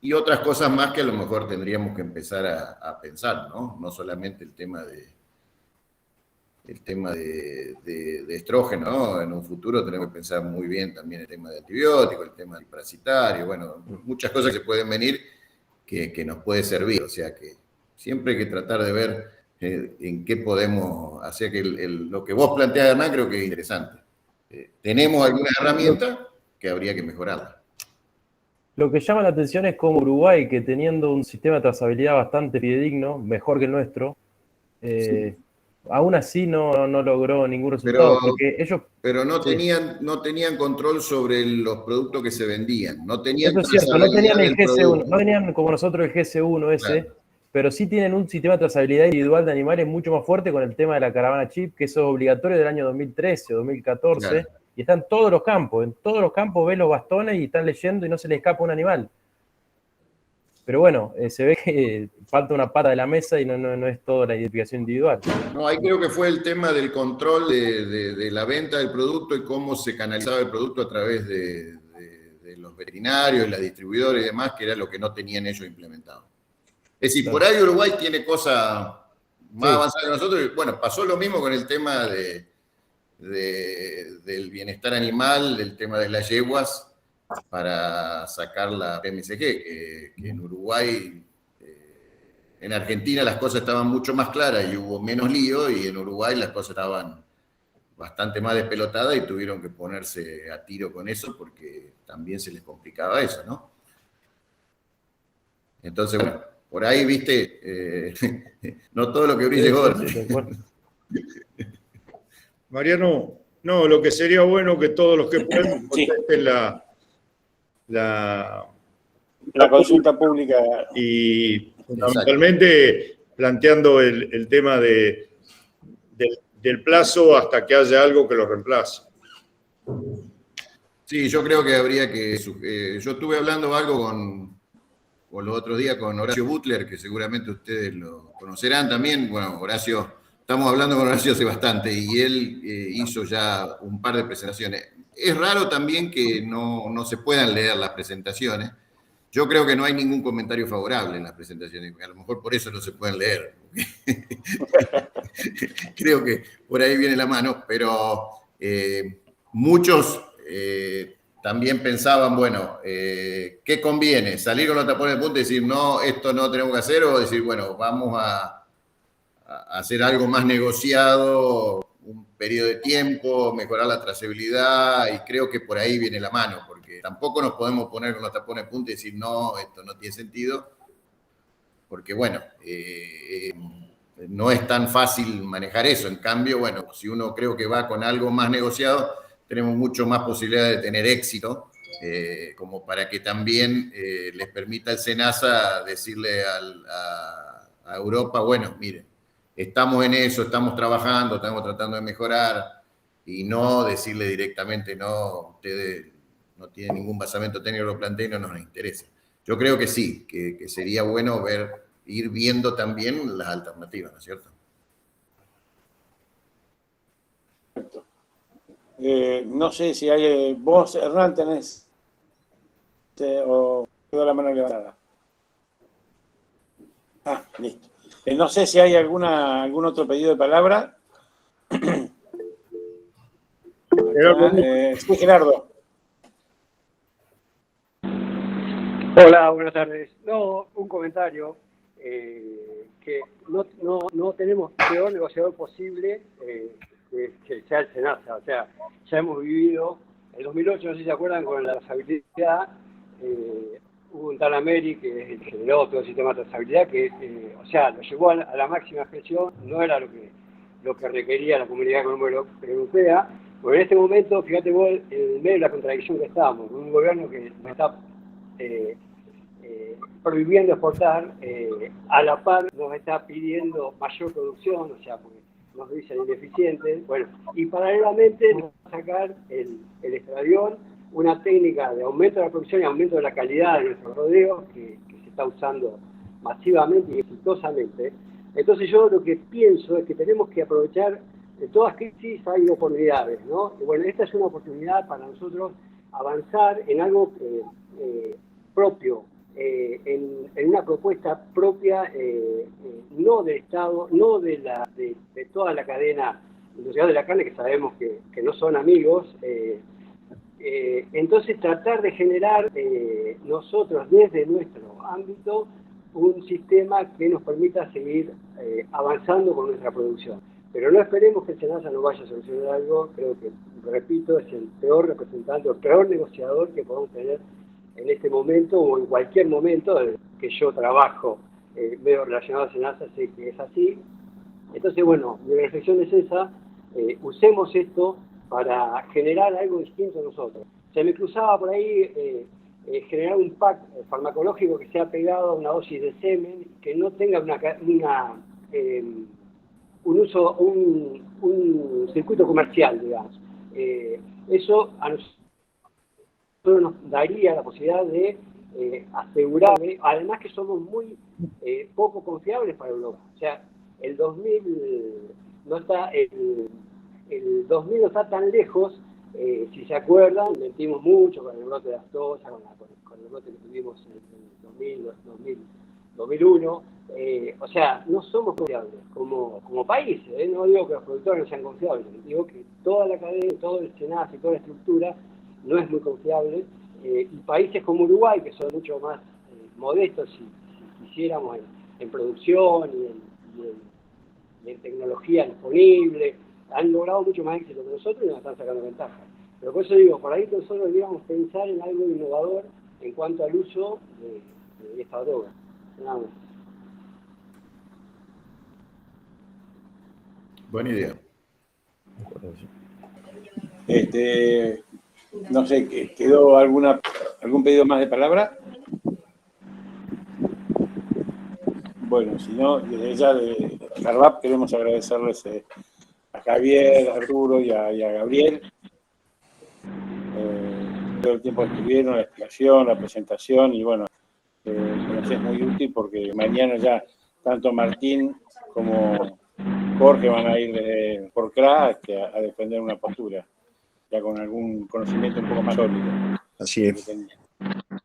y otras cosas más que a lo mejor tendríamos que empezar a pensar, ¿no? No solamente el tema de estrógeno, ¿no? En un futuro tenemos que pensar muy bien también el tema de antibióticos, el tema del parasitario, bueno, muchas cosas que pueden venir que nos puede servir, o sea que siempre hay que tratar de ver en qué podemos hacer que lo que vos planteás, Hernán, creo que es interesante. Tenemos algunas herramientas que habría que mejorarlas. Lo que llama la atención es como Uruguay, que teniendo un sistema de trazabilidad bastante fidedigno, mejor que el nuestro, aún así no logró ningún resultado, porque ellos... Pero no tenían control sobre los productos que se vendían, no tenían eso es cierto, no tenían el GS1, producto. no tenían como nosotros el GS1 ese, claro. Pero sí tienen un sistema de trazabilidad individual de animales mucho más fuerte con el tema de la caravana chip, que eso es obligatorio del año 2013 o 2014, claro. Y está en todos los campos ves los bastones y están leyendo y no se les escapa un animal. Pero bueno, se ve que falta una pata de la mesa y no es toda la identificación individual. No, ahí creo que fue el tema del control de la venta del producto y cómo se canalizaba el producto a través de los veterinarios, los distribuidores y demás, que era lo que no tenían ellos implementado. Es decir, por ahí Uruguay tiene cosas más avanzadas que nosotros. Y, bueno, pasó lo mismo con el tema del bienestar animal, del tema de las yeguas, para sacar la PMSG, que en Uruguay, en Argentina las cosas estaban mucho más claras y hubo menos lío, y en Uruguay las cosas estaban bastante más despelotadas y tuvieron que ponerse a tiro con eso porque también se les complicaba eso, ¿no? Entonces, bueno, por ahí, viste, no todo lo que brille es oro. Mariano, no, lo que sería bueno que todos los que puedan contesten la consulta pública. Y fundamentalmente planteando el tema del plazo hasta que haya algo que lo reemplace. Sí, yo creo que habría que... yo estuve hablando algo con los otros días con Horacio Butler, que seguramente ustedes lo conocerán también. Bueno, Horacio, estamos hablando con Horacio hace bastante y él hizo ya un par de presentaciones. Es raro también que no se puedan leer las presentaciones. Yo creo que no hay ningún comentario favorable en las presentaciones, a lo mejor por eso no se pueden leer. Creo que por ahí viene la mano, pero muchos también pensaban, bueno, ¿qué conviene? ¿Salir con los tapones de punta y decir, no, esto no tenemos que hacer? O decir, bueno, vamos a hacer algo más negociado, un periodo de tiempo, mejorar la trazabilidad, y creo que por ahí viene la mano, porque tampoco nos podemos poner con los tapones de punta y decir, no, esto no tiene sentido, porque bueno, no es tan fácil manejar eso. En cambio, bueno, si uno creo que va con algo más negociado, tenemos mucho más posibilidad de tener éxito, como para que también les permita el SENASA decirle a Europa, bueno, miren, estamos en eso, estamos trabajando, estamos tratando de mejorar, y no decirle directamente, no, ustedes no tienen ningún basamento técnico, lo planteen, no nos interesa. Yo creo que sí, que sería bueno ir viendo también las alternativas, ¿no es cierto? No sé si hay... Vos, Hernán, tenés... o quedó la mano levantada. Ah, listo. No sé si hay algún otro pedido de palabra. Sí, Gerardo. Hola, buenas tardes. No, un comentario. Que no tenemos peor negociador posible que sea el SENASA. O sea, ya hemos vivido, en 2008, no sé si se acuerdan, con la trazabilidad, hubo un tal Ameri que generó todo el sistema de trazabilidad, que o sea, lo llevó a la máxima expresión, no era lo que requería la Comunidad Económica Europea. Pero en este momento, fíjate vos, en medio de la contradicción que estamos, un gobierno que nos está prohibiendo exportar, a la par nos está pidiendo mayor producción, o sea, porque nos dicen ineficientes, bueno, y paralelamente nos va a sacar el estradiol, una técnica de aumento de la producción y aumento de la calidad de nuestros rodeos que se está usando masivamente y exitosamente. Entonces yo lo que pienso es que tenemos que aprovechar, de todas crisis hay oportunidades, ¿no? Y bueno, esta es una oportunidad para nosotros avanzar en algo propio, en una propuesta propia, no del Estado, no de toda la cadena industrial de la carne, que sabemos que no son amigos. Entonces tratar de generar nosotros desde nuestro ámbito un sistema que nos permita seguir avanzando con nuestra producción. Pero no esperemos que el SENASA nos vaya a solucionar algo. Creo que, repito, es el peor representante, el peor negociador que podemos tener en este momento o en cualquier momento que yo trabajo medio relacionado al SENASA, sé que es así. Entonces, bueno, mi reflexión es esa, usemos esto para generar algo distinto nosotros. Se me cruzaba por ahí generar un pack farmacológico que sea pegado a una dosis de semen, que no tenga un circuito comercial, digamos. Eso a nosotros nos daría la posibilidad de asegurar, además que somos muy poco confiables para Europa. O sea, el 2000 no está tan lejos. Si se acuerdan, mentimos mucho con el brote de Astosa, con el brote que tuvimos en el 2001. O sea, no somos confiables como país. No digo que los productores no sean confiables, digo que toda la cadena, todo el SENASA y toda la estructura no es muy confiable. Y países como Uruguay, que son mucho más modestos, si quisiéramos en producción y en tecnología disponible, han logrado mucho más éxito que nosotros y nos están sacando ventaja. Pero por eso digo, por ahí nosotros deberíamos pensar en algo innovador en cuanto al uso de esta droga. Nada más. Buena idea. No sé, ¿quedó algún pedido más de palabra? Bueno, si no, desde ya de Carvap queremos agradecerles a Javier, a Arturo y a Gabriel todo el tiempo que estuvieron, la explicación, la presentación, y bueno, nos es muy útil porque mañana ya tanto Martín como Jorge van a ir por CRA a defender una postura, ya con algún conocimiento un poco más sólido. Así es.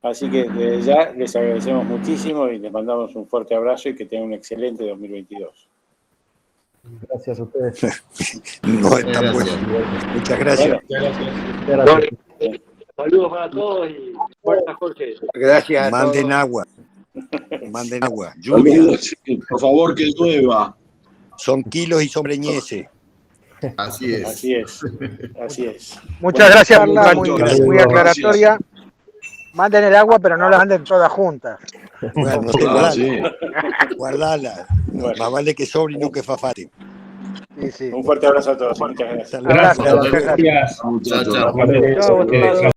Así que desde ya les agradecemos muchísimo y les mandamos un fuerte abrazo y que tengan un excelente 2022. Gracias a ustedes. No está bueno. Muchas gracias. Gracias. Saludos para todos y fuerza, Jorge. Gracias. Manden agua. Manden agua. Lluvia. Por favor, que llueva. Son kilos y son breñeces. Así es. Así es. Así es. Muchas gracias, Carla, muchachos. muy aclaratoria. Manden el agua, pero no la manden todas juntas. Bueno, no sé, guardala. No, más vale que sobre y no que fafate. Sí, sí. Un fuerte abrazo a todos. Muchas gracias. Gracias. Gracias. Muchachos. Chao,